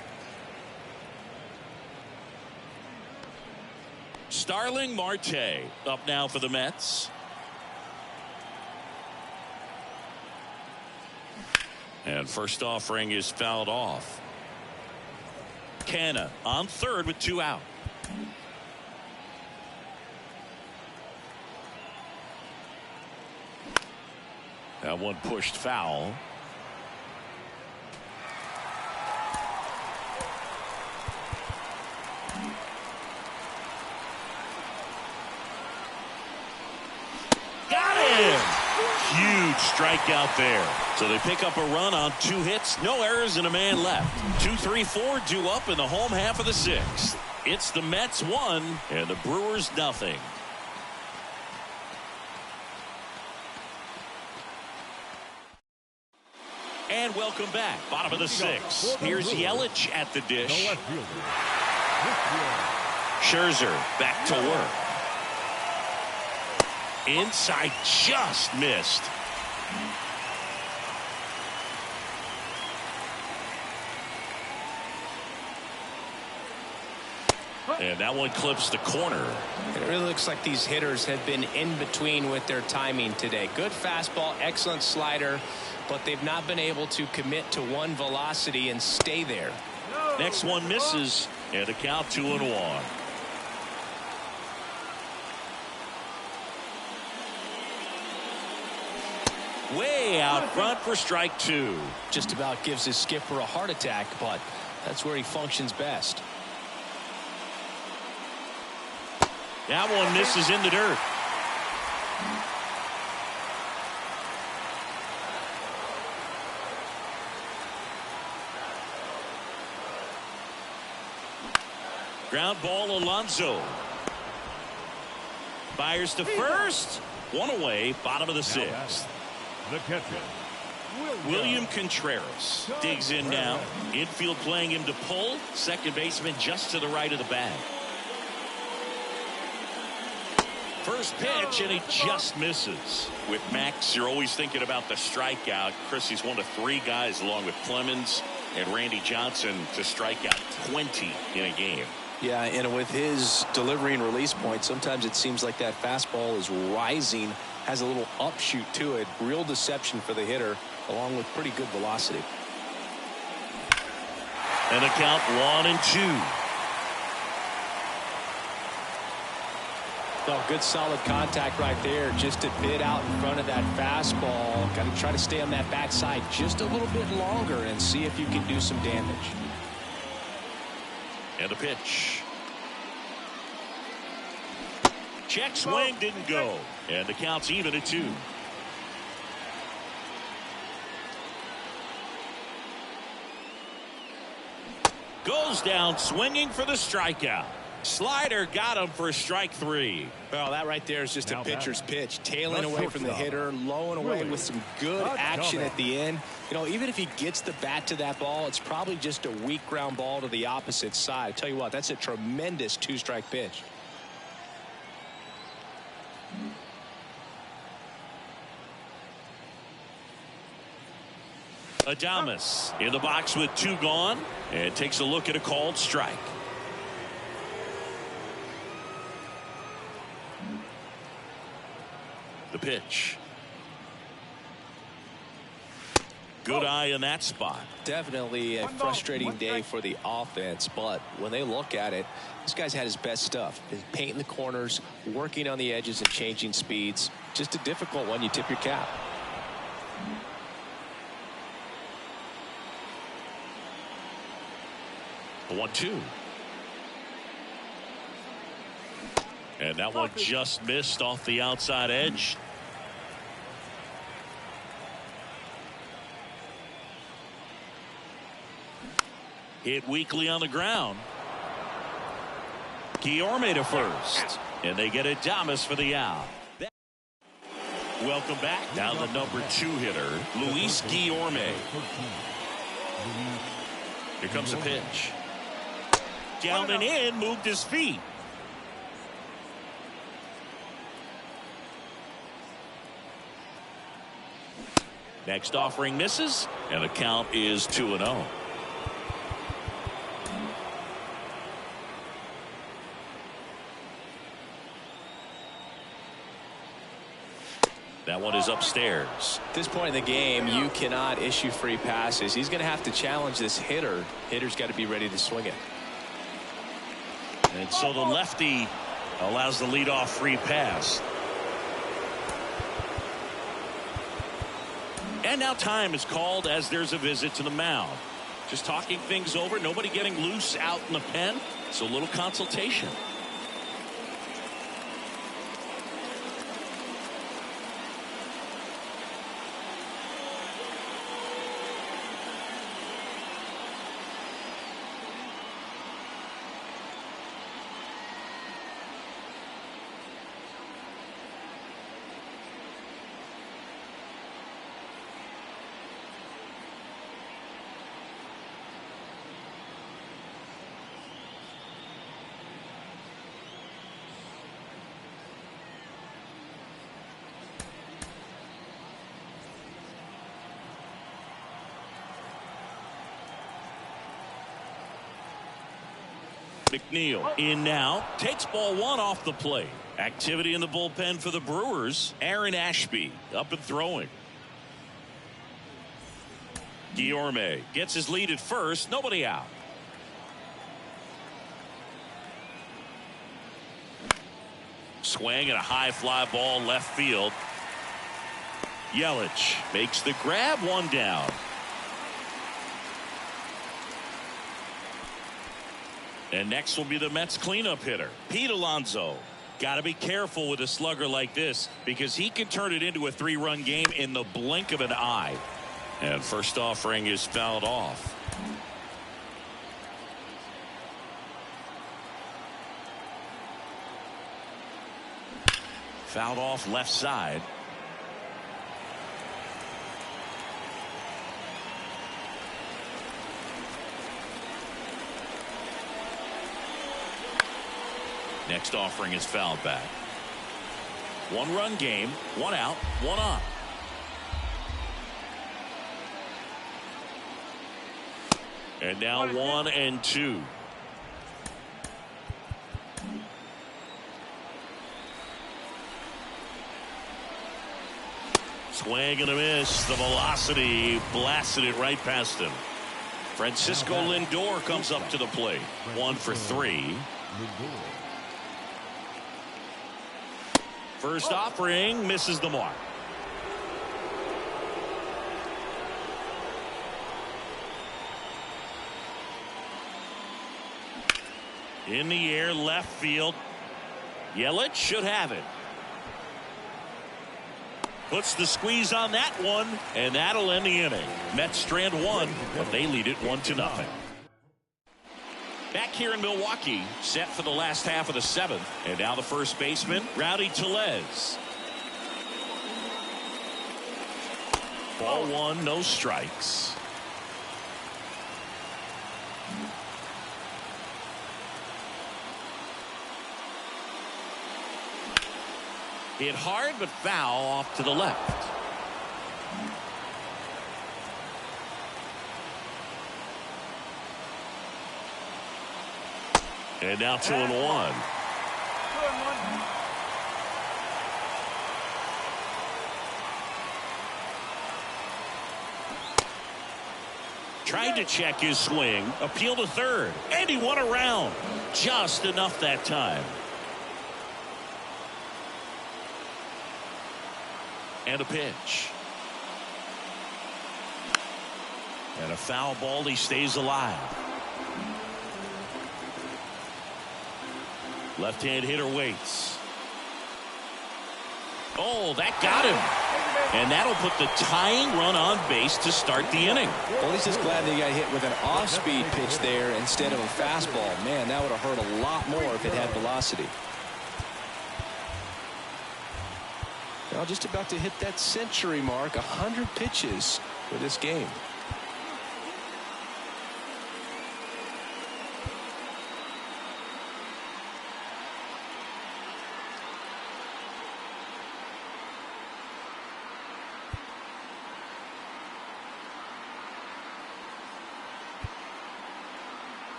Starling Marte up now for the Mets. And first offering is fouled off. Canna on third with 2 out. That one pushed foul. Huge strikeout there. So they pick up a run on 2 hits, no errors, and a man left. 2-3-4 due up in the home half of the 6th. It's the Mets 1 and the Brewers nothing. And welcome back. Bottom of the 6th. Here's Yelich at the dish. Scherzer back to work. Inside, just missed. And that one clips the corner. It really looks like these hitters have been in between with their timing today. Good fastball, excellent slider, but they've not been able to commit to one velocity and stay there. Next one misses, and a count 2-1. Way out front for strike 2. Just about gives his skipper a heart attack, but that's where he functions best. That one misses in the dirt. Ground ball, Alonso. Fires to first. One away, bottom of the 6th. The catcher, William Contreras digs in now. Infield playing him to pull. Second baseman just to the right of the bag. First pitch, and he just misses. With Max, you're always thinking about the strikeout. Chris, he's one of 3 guys, along with Clemens and Randy Johnson, to strike out 20 in a game. Yeah, and with his delivery and release point, sometimes it seems like that fastball is rising, has a little upshoot to it. Real deception for the hitter, along with pretty good velocity. And a count 1-2. Oh, good solid contact right there, just a bit out in front of that fastball. Got to try to stay on that backside just a little bit longer and see if you can do some damage. And a pitch. Check swing, didn't go. And the count's even at 2. Goes down swinging for the strikeout. Slider got him for strike 3. Well, that right there is just a pitcher's pitch. Tailing away from the hitter, low and away with some good action at the end. You know, even if he gets the bat to that ball, it's probably just a weak ground ball to the opposite side. I tell you what, that's a tremendous 2-strike pitch. Adames in the box with 2 gone and takes a look at a called strike. The pitch. Good eye in that spot. Definitely a frustrating day for the offense, but when they look at it, this guy's had his best stuff. He's painting the corners, working on the edges and changing speeds. Just a difficult one. You tip your cap. The 1-2. And that one just missed off the outside edge. Hit weakly on the ground. Guillorme to first. And they get Adames for the out. Welcome back. Now the number 2 hitter, Luis Guillorme. Here comes a pitch. Down and in, moved his feet. Next offering misses, and the count is 2-0. That one is upstairs. At this point in the game, you cannot issue free passes. He's going to have to challenge this hitter. Hitter's got to be ready to swing it. And so the lefty allows the leadoff free pass. And now time is called as there's a visit to the mound. Just talking things over. Nobody getting loose out in the pen. So a little consultation. McNeil in now, takes ball 1 off the plate. Activity in the bullpen for the Brewers. Aaron Ashby up and throwing. Guillorme gets his lead at first. Nobody out. Swing and a high fly ball left field. Yelich makes the grab, 1 down. And next will be the Mets cleanup hitter, Pete Alonso. Got to be careful with a slugger like this because he can turn it into a 3-run game in the blink of an eye. And first offering is fouled off. Fouled off left side. Next offering is fouled back. 1-run game, 1 out, 1 on. And now 1 and 2. Swing and a miss. The velocity blasted it right past him. Francisco Lindor comes up to the plate. 1 for 3. First offering misses the mark. In the air, left field. Yelich should have it. Puts the squeeze on that one, and that'll end the inning. Mets strand 1, but they lead it 1-0. Back here in Milwaukee, set for the last half of the 7th. And now the first baseman, Rowdy Tellez. Ball 1, no strikes. Hit hard but foul off to the left. And now 2-1. 2-1. Tried to check his swing, appeal to third, and he won a round. Just enough that time. And a pitch. And a foul ball. He stays alive. Left-hand hitter waits. Oh, that got him. And that'll put the tying run on base to start the inning. Well, he's just glad that he got hit with an off-speed pitch there instead of a fastball. Man, that would have hurt a lot more if it had velocity. Now just about to hit that century mark, 100 pitches for this game.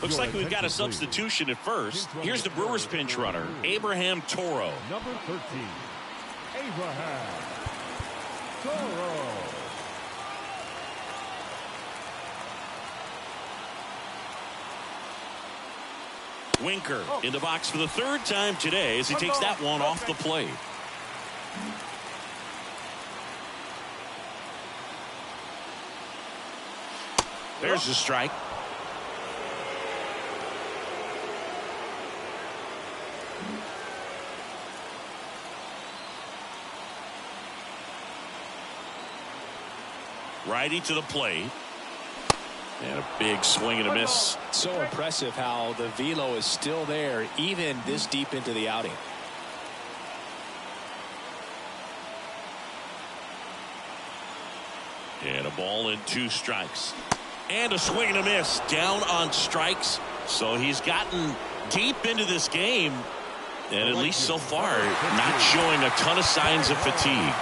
Looks like we've got a substitution at first. Here's the Brewers pinch runner, Abraham Toro. Number 13, Abraham Toro. Winker in the box for the third time today as he takes that one off the plate. There's the strike. Righty to the plate. And a big swing and a miss. So impressive how the velo is still there even this deep into the outing. And a ball and 2 strikes. And a swing and a miss. Down on strikes. So he's gotten deep into this game. And at least so far, not showing a ton of signs of fatigue.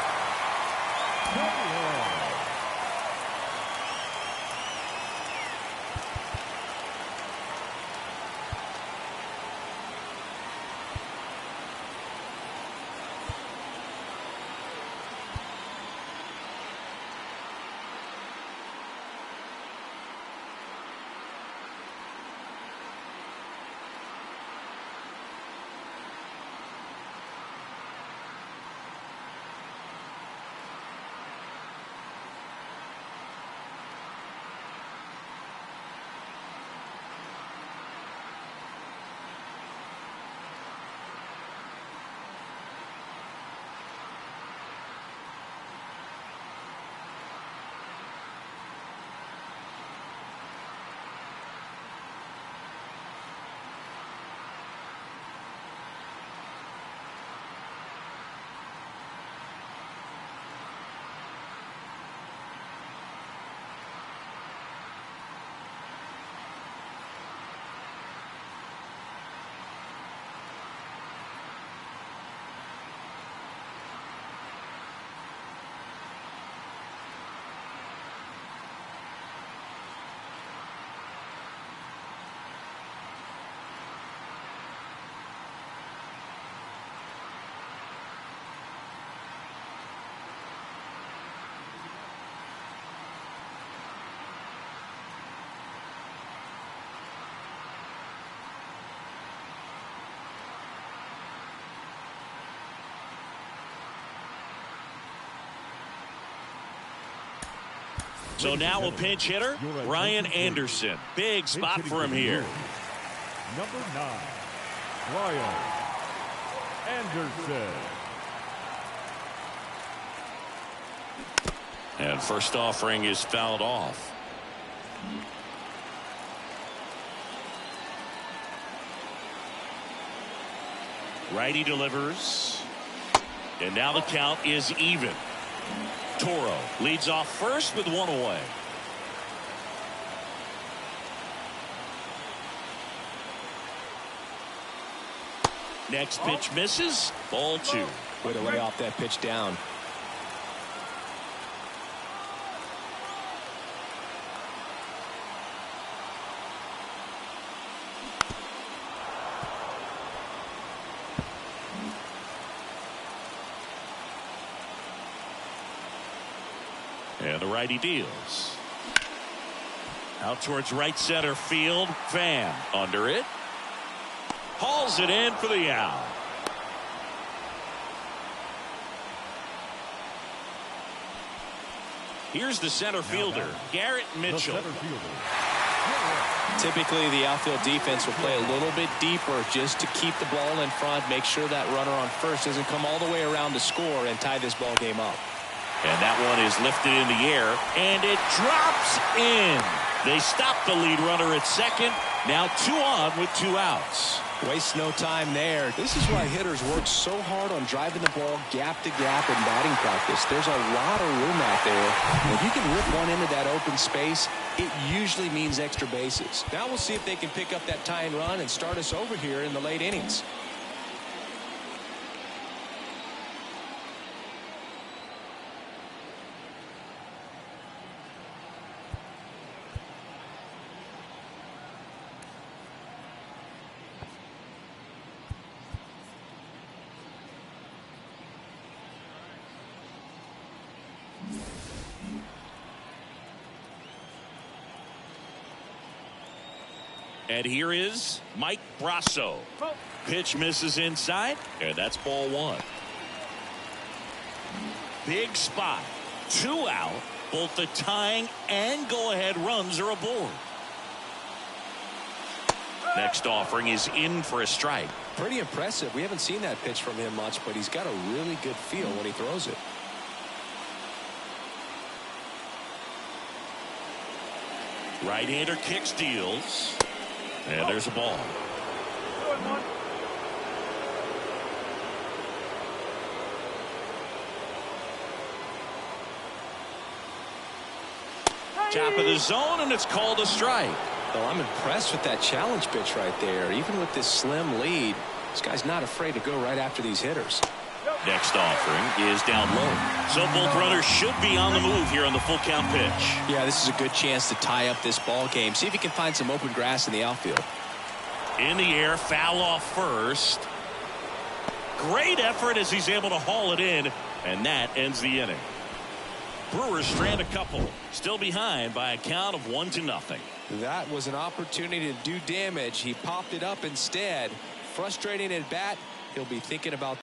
So now a pinch hitter, Ryan Anderson. Big spot for him here. Number 9, Ryan Anderson. And first offering is fouled off. Righty delivers. And now the count is even. Toro leads off first with 1 away. Next pitch misses. Ball 2. Way to lay off that pitch down. And the righty deals. Out towards right center field. Fan under it. Hauls it in for the out. Here's the center fielder, Garrett Mitchell. Typically, the outfield defense will play a little bit deeper just to keep the ball in front, make sure that runner on first doesn't come all the way around to score and tie this ball game up. And that one is lifted in the air, and it drops in. They stop the lead runner at second. Now 2 on with 2 outs. Waste no time there. This is why hitters work so hard on driving the ball gap to gap in batting practice. There's a lot of room out there. If you can rip one into that open space, it usually means extra bases. Now we'll see if they can pick up that tying run and start us over here in the late innings. And here is Mike Brasso. Pitch misses inside, and that's ball 1. Big spot. 2 out. Both the tying and go-ahead runs are aboard. Next offering is in for a strike. Pretty impressive. We haven't seen that pitch from him much, but he's got a really good feel when he throws it. Right-hander kicks, deals. And there's a ball. 2-1. Top of the zone, and it's called a strike. Well, I'm impressed with that challenge pitch right there. Even with this slim lead, this guy's not afraid to go right after these hitters. Next offering is down low. So both runners should be on the move here on the full count pitch. Yeah, this is a good chance to tie up this ball game. See if he can find some open grass in the outfield. In the air, foul off first. Great effort as he's able to haul it in, and that ends the inning. Brewers strand a couple, still behind by a count of 1-0. That was an opportunity to do damage. He popped it up instead. Frustrating at bat. He'll be thinking about.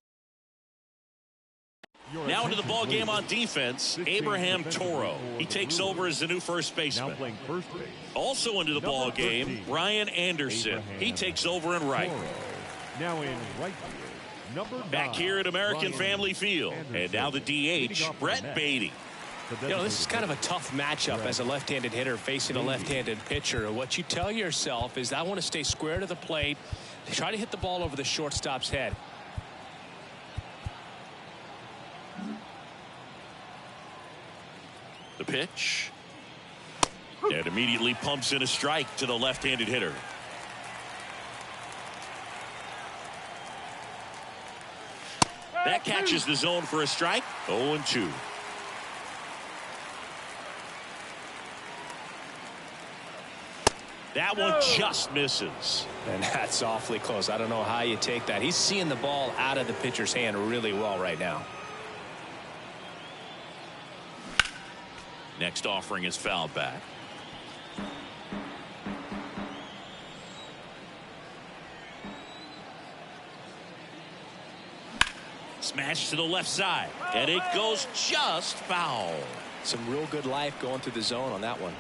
Now into the ball game on defense, Abraham Toro. He takes over as the new first baseman. Now playing first base. Also into the ball game, Ryan Anderson. He takes over in right. Now in right field, number 9. Back here at American Family Field. And now the DH, Brett Beatty. You know, this is kind of a tough matchup as a left-handed hitter facing a left-handed pitcher. What you tell yourself is I want to stay square to the plate, try to hit the ball over the shortstop's head. The pitch. And immediately pumps in a strike to the left-handed hitter. That catches the zone for a strike. 0-2. That one just misses. And that's awfully close. I don't know how you take that. He's seeing the ball out of the pitcher's hand really well right now. Next offering is fouled back. Smash to the left side, and it goes just foul. Some real good life going through the zone on that one.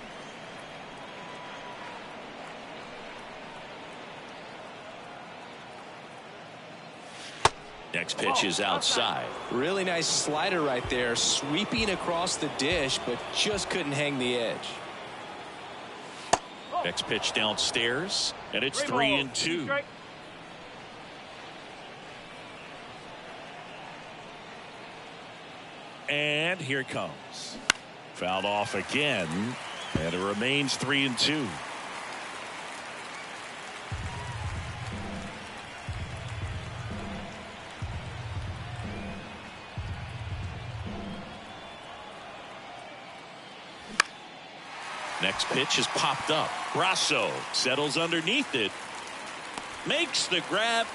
Next pitch is outside. Really nice slider right there, sweeping across the dish, but just couldn't hang the edge. Next pitch downstairs, and it's 3-2. And here it comes. Fouled off again, and it remains 3-2. Next pitch is popped up. Rosso settles underneath it. Makes the grab.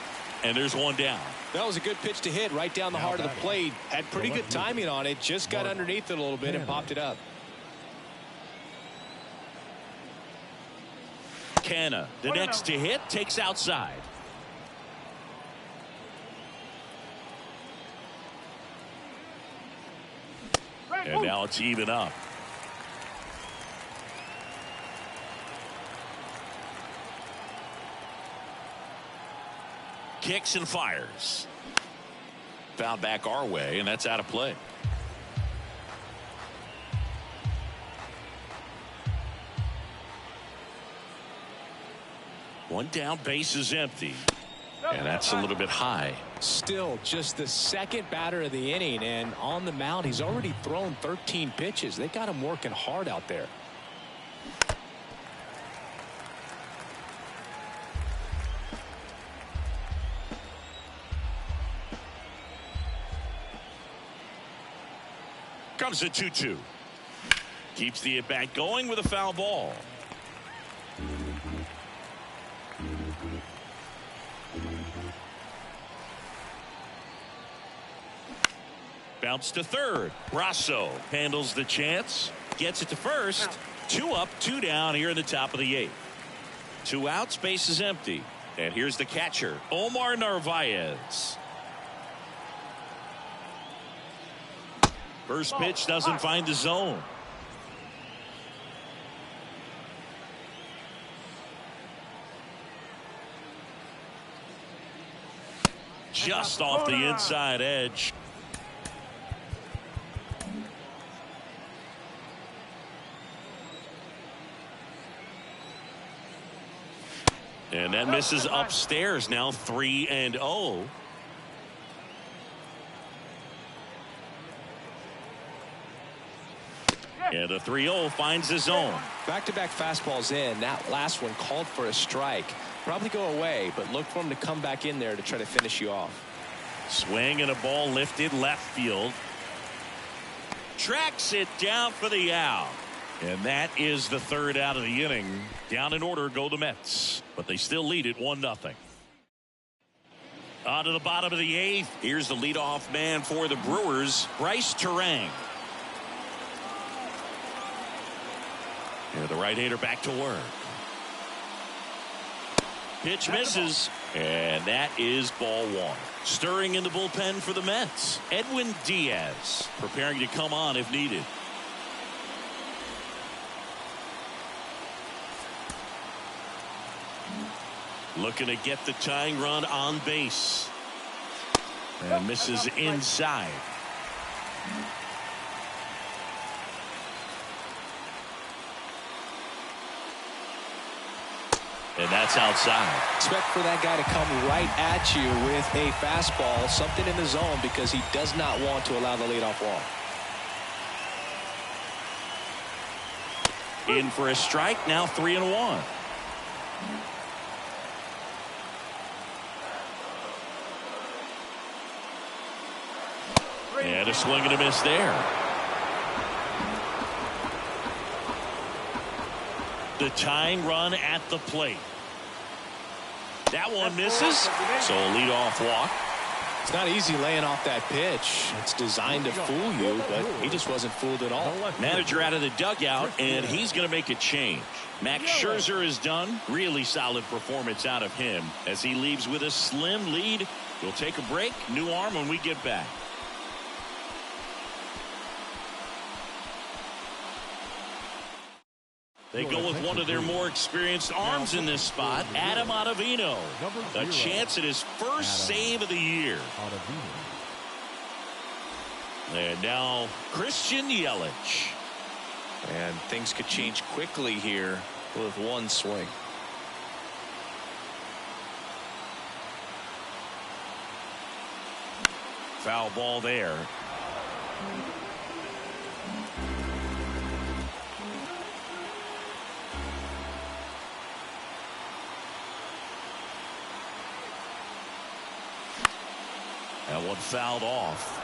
And there's one down. That was a good pitch to hit right down the heart of the plate. Had pretty good timing on it. Just got underneath it a little bit and popped it up. Canna, the next to hit, takes outside. And now it's even up. Kicks and fires. Fouled back our way, and that's out of play. One down, base is empty. And that's a little bit high. Still just the second batter of the inning, and on the mound he's already thrown 13 pitches. They got him working hard out there. Comes a 2-2. Keeps the at-bat going with a foul ball. Bounce to third. Rosso handles the chance. Gets it to first. 2 up, 2 down here in the top of the 8th. 2 outs, base is empty. And here's the catcher, Omar Narvaez. First pitch doesn't find the zone. Just off the inside edge. And that misses upstairs. Now 3-0. And the 3-0 finds his zone. Back-to-back fastballs in. That last one called for a strike. Probably go away, but look for him to come back in there to try to finish you off. Swing and a ball lifted left field. Tracks it down for the out. And that is the 3rd out of the inning. Down in order go the Mets, but they still lead it 1-0. On to the bottom of the 8th. Here's the leadoff man for the Brewers, Bryce Terang. And the right-hander back to work. Pitch misses, and that is ball 1. Stirring in the bullpen for the Mets, Edwin Diaz, preparing to come on if needed. Looking to get the tying run on base. And misses inside. And that's outside. Expect for that guy to come right at you with a fastball, something in the zone, because he does not want to allow the leadoff walk. In for a strike, now 3-1. And a swing and a miss there. The tying run at the plate. That one misses. So a leadoff walk. It's not easy laying off that pitch. It's designed to fool you, but he just wasn't fooled at all. Manager out of the dugout, and he's going to make a change. Max Scherzer is done. Really solid performance out of him as he leaves with a slim lead. We'll take a break. New arm when we get back. They go with one of their more experienced arms in this spot, Adam Ottavino. A chance at his first save of the year. And now Christian Yelich. And things could change quickly here with one swing. Foul ball there. That one fouled off.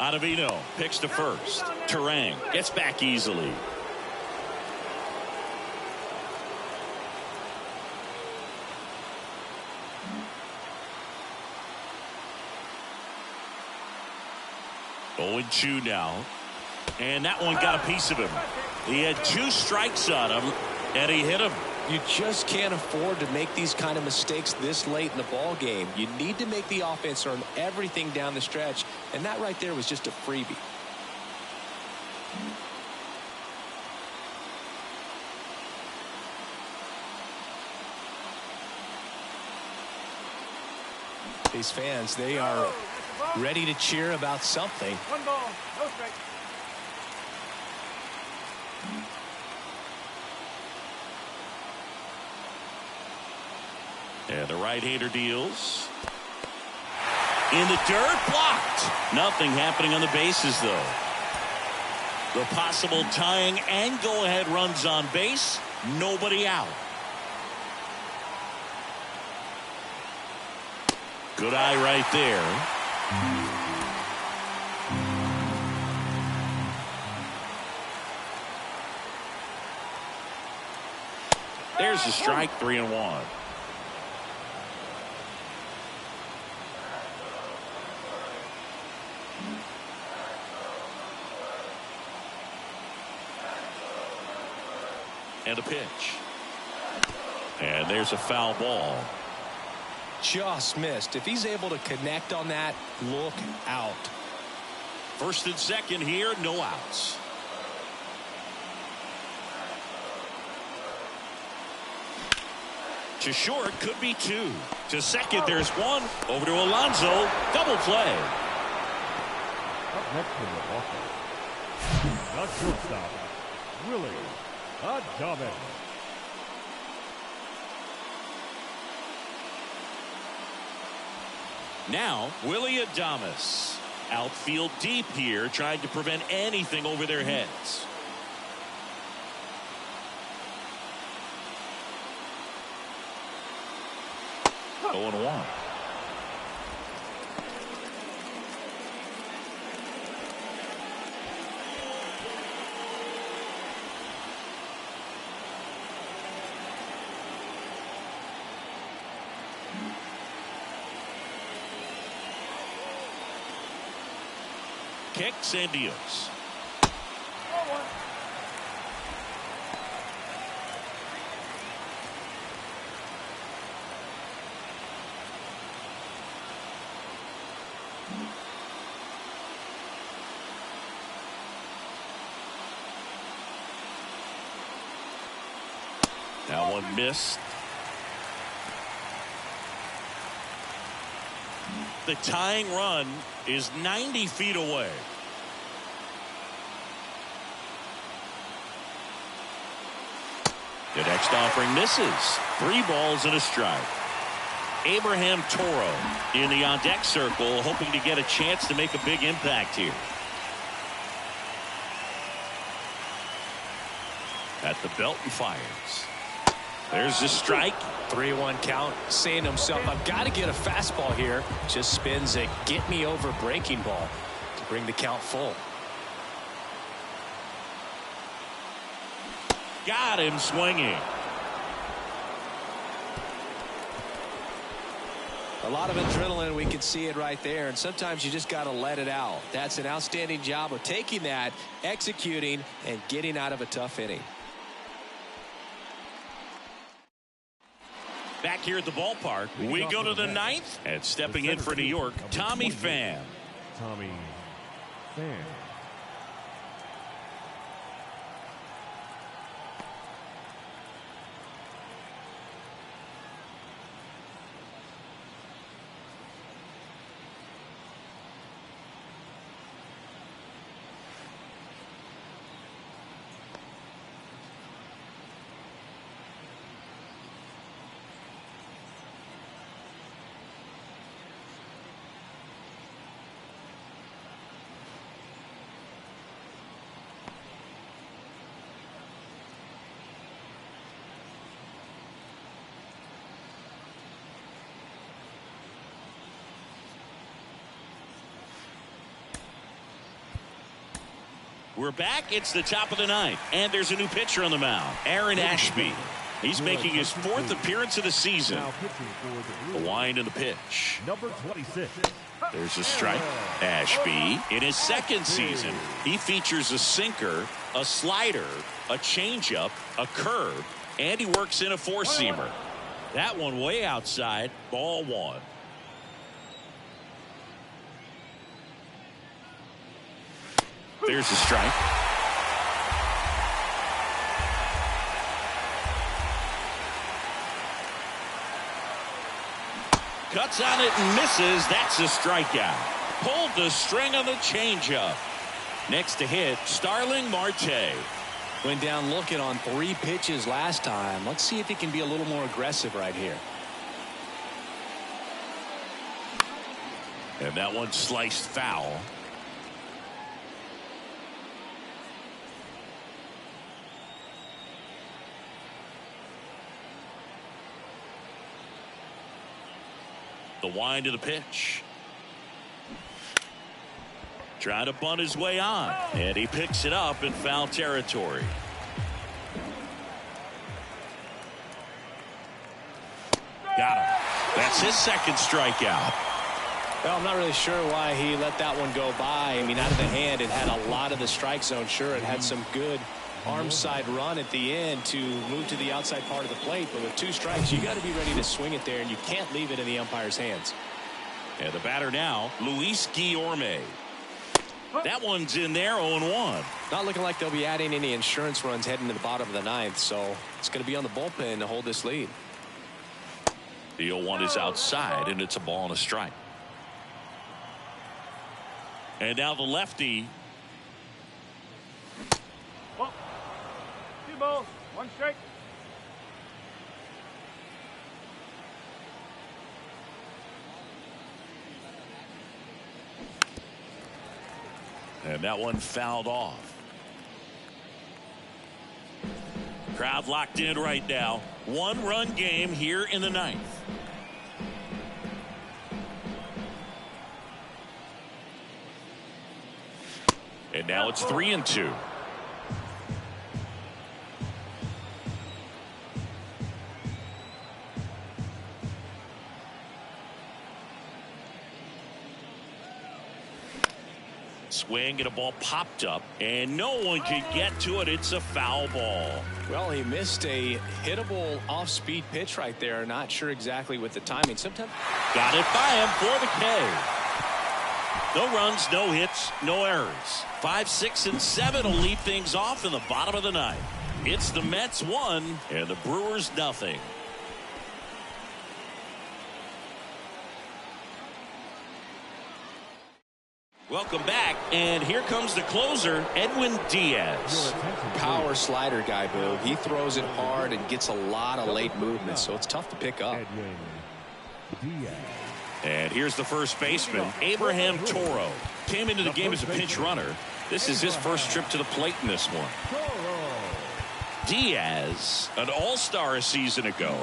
Ottavino picks to first. Turang gets back easily. Oh, 0-2 now. And that one got a piece of him. He had 2 strikes on him, and he hit him. You just can't afford to make these kind of mistakes this late in the ball game. You need to make the offense earn everything down the stretch, and that right there was just a freebie. These fans, they are ready to cheer about something. 1 ball, no strike. And the right-hander deals. In the dirt, blocked. Nothing happening on the bases, though. The possible tying and go-ahead runs on base. Nobody out. Good eye right there. There's the strike, 3-1. And a pitch. And there's a foul ball. Just missed. If he's able to connect on that, look out. First and second here, no outs. To short, could be 2. To second, there's 1. Over to Alonso. Double play. Up next in Milwaukee, the shortstop, Willie Adames. Now, Willie Adames. Outfield deep here, trying to prevent anything over their heads. Oh, and 1. Kicks and deals. 4-1. That one missed. The tying run is 90 feet away. The next offering misses. 3 balls and a strike. Abraham Toro in the on-deck circle, hoping to get a chance to make a big impact here. At the belt and fires. There's the strike. 3-1 count. Saying to himself, I've got to get a fastball here. Just spins a get me over breaking ball to bring the count full. Got him swinging. A lot of adrenaline. We can see it right there. And sometimes you just got to let it out. That's an outstanding job of taking that, executing, and getting out of a tough inning. Back here at the ballpark, we go to the 9th, and stepping in for New York, Tommy Pham. Tommy Pham. We're back. It's the top of the ninth, and there's a new pitcher on the mound, Aaron Ashby. He's making his 4th appearance of the season. The wind and the pitch. Number 26. There's a strike. Ashby, in his 2nd season, he features a sinker, a slider, a changeup, a curve, and he works in a 4-seamer. That one way outside, ball 1. There's a strike. Cuts on it and misses. That's a strikeout. Pulled the string on the changeup. Next to hit, Starling Marte. Went down looking on 3 pitches last time. Let's see if he can be a little more aggressive right here. And that one sliced foul. The wind of the pitch. Trying to bunt his way on. And he picks it up in foul territory. Got him. That's his 2nd strikeout. Well, I'm not really sure why he let that one go by. I mean, out of the hand, it had a lot of the strike zone. Sure, it had some good arm side run at the end to move to the outside part of the plate, but with 2 strikes, you got to be ready to swing it there, and you can't leave it in the umpire's hands. And the batter now, Luis Guillorme. That one's in there, 0-1. Not looking like they'll be adding any insurance runs heading to the bottom of the 9th, so it's going to be on the bullpen to hold this lead. The 0-1 is outside, and it's a ball and a strike. And now the lefty. 2 balls, 1 strike. And that one fouled off. Crowd locked in right now. 1-run game here in the 9th. And now it's 3-2. Swing and a ball popped up, and no one could get to it. It's a foul ball. Well, he missed a hittable off-speed pitch right there. Not sure exactly with the timing. Sometimes got it by him for the K. No runs, no hits, no errors. 5, 6, and 7 will lead things off in the bottom of the 9th. It's the Mets 1 and the Brewers nothing. Welcome back, and here comes the closer, Edwin Diaz. Power slider guy, Boo. He throws it hard and gets a lot of late movement, so it's tough to pick up. Edwin Diaz. And here's the first baseman, Abraham Toro. Came into the game as a pinch runner. This is his first trip to the plate in this one. Diaz, an all-star a season ago.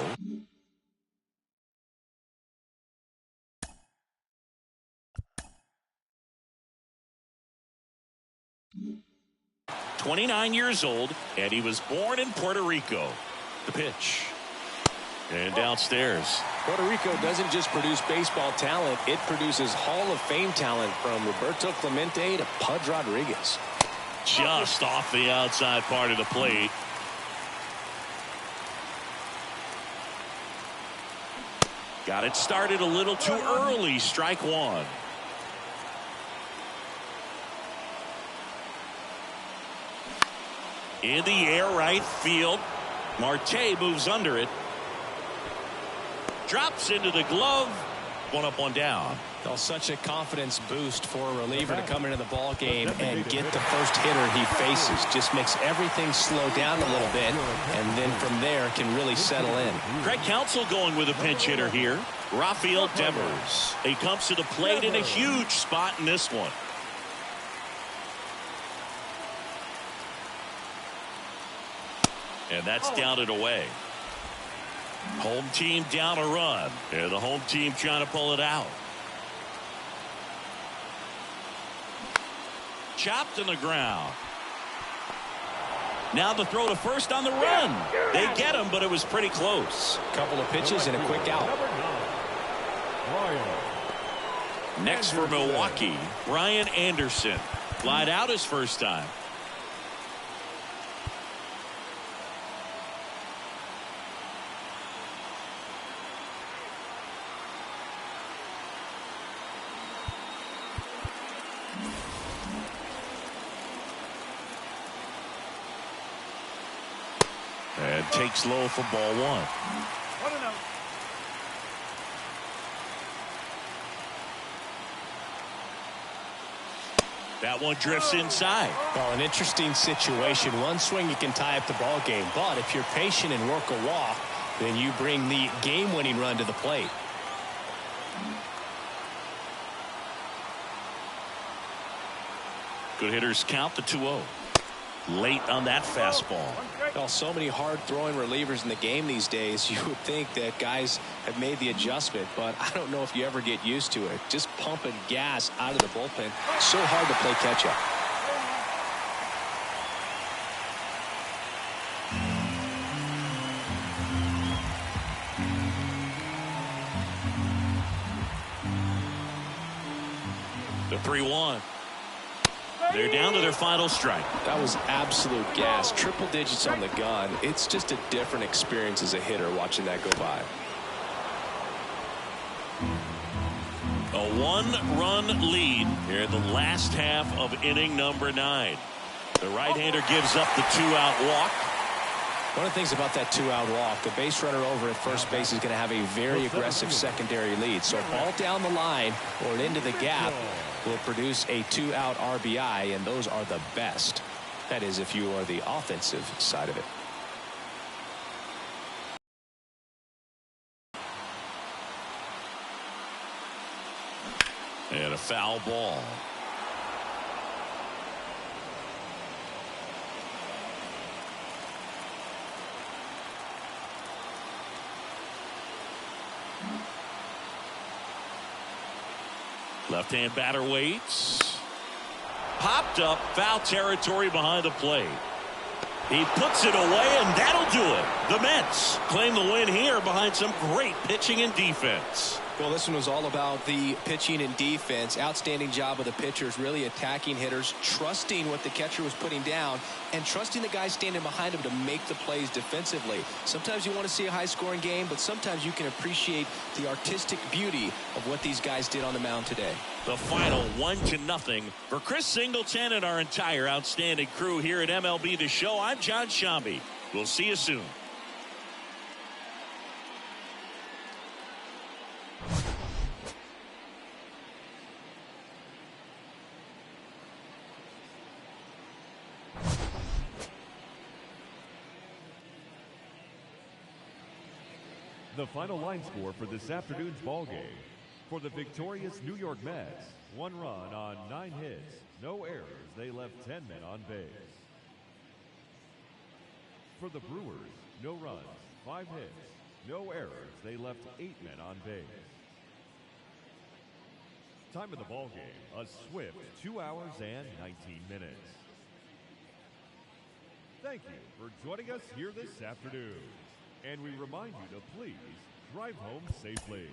"29 years old, and he was born in Puerto Rico." The pitch. And downstairs. Puerto Rico doesn't just produce baseball talent, it produces Hall of Fame talent from Roberto Clemente to Pudge Rodriguez. Just off the outside part of the plate. Got it started a little too early. Strike 1. In the air, right field. Marte moves under it. Drops into the glove. 1 up, 1 down. Well, such a confidence boost for a reliever to come into the ball game and get the first hitter he faces. Just makes everything slow down a little bit, and then from there can really settle in. Craig Counsell going with a pinch hitter here. Rafael Devers. He comes to the plate in a huge spot in this one. And that's down and away. Home team down a run. And the home team trying to pull it out. Chopped in the ground. Now the throw to first on the run. They get him, but it was pretty close. Couple of pitches and a quick out. Next for Milwaukee, Brian Anderson. Flied out his first time. And takes low for ball one. What a note. That one drifts inside. Well, an interesting situation. One swing you can tie up the ball game, but if you're patient and work a walk, then you bring the game-winning run to the plate. Good hitters count the 2-0. Late on that fastball. Well, so many hard-throwing relievers in the game these days, you would think that guys have made the adjustment, but I don't know if you ever get used to it. Just pumping gas out of the bullpen, so hard to play catch-up. The 3-1. They're down to their final strike. That was absolute gas. Triple digits on the gun. It's just a different experience as a hitter watching that go by. A one-run lead here in the last half of inning number 9. The right-hander gives up the 2-out walk. One of the things about that 2-out walk, the base runner over at first base is going to have a very aggressive secondary lead. So a ball down the line or into the gap will produce a 2-out RBI, and those are the best. That is, if you are the offensive side of it. And a foul ball. Left-hand batter waits. Popped up, foul territory behind the plate. He puts it away, and that'll do it. The Mets claim the win here behind some great pitching and defense. Well, this one was all about the pitching and defense. Outstanding job of the pitchers, really attacking hitters, trusting what the catcher was putting down, and trusting the guy standing behind him to make the plays defensively. Sometimes you want to see a high-scoring game, but sometimes you can appreciate the artistic beauty of what these guys did on the mound today. The final 1-0 for Chris Singleton and our entire outstanding crew here at MLB The Show. I'm John Shambi. We'll see you soon. The final line score for this afternoon's ball game. For the victorious New York Mets, 1 run on 9 hits, no errors. They left 10 men on base. For the Brewers, no runs, 5 hits, no errors. They left 8 men on base. Time of the ball game, a swift 2 hours and 19 minutes. Thank you for joining us here this afternoon. And we remind you to please drive home safely.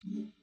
Mm-hmm.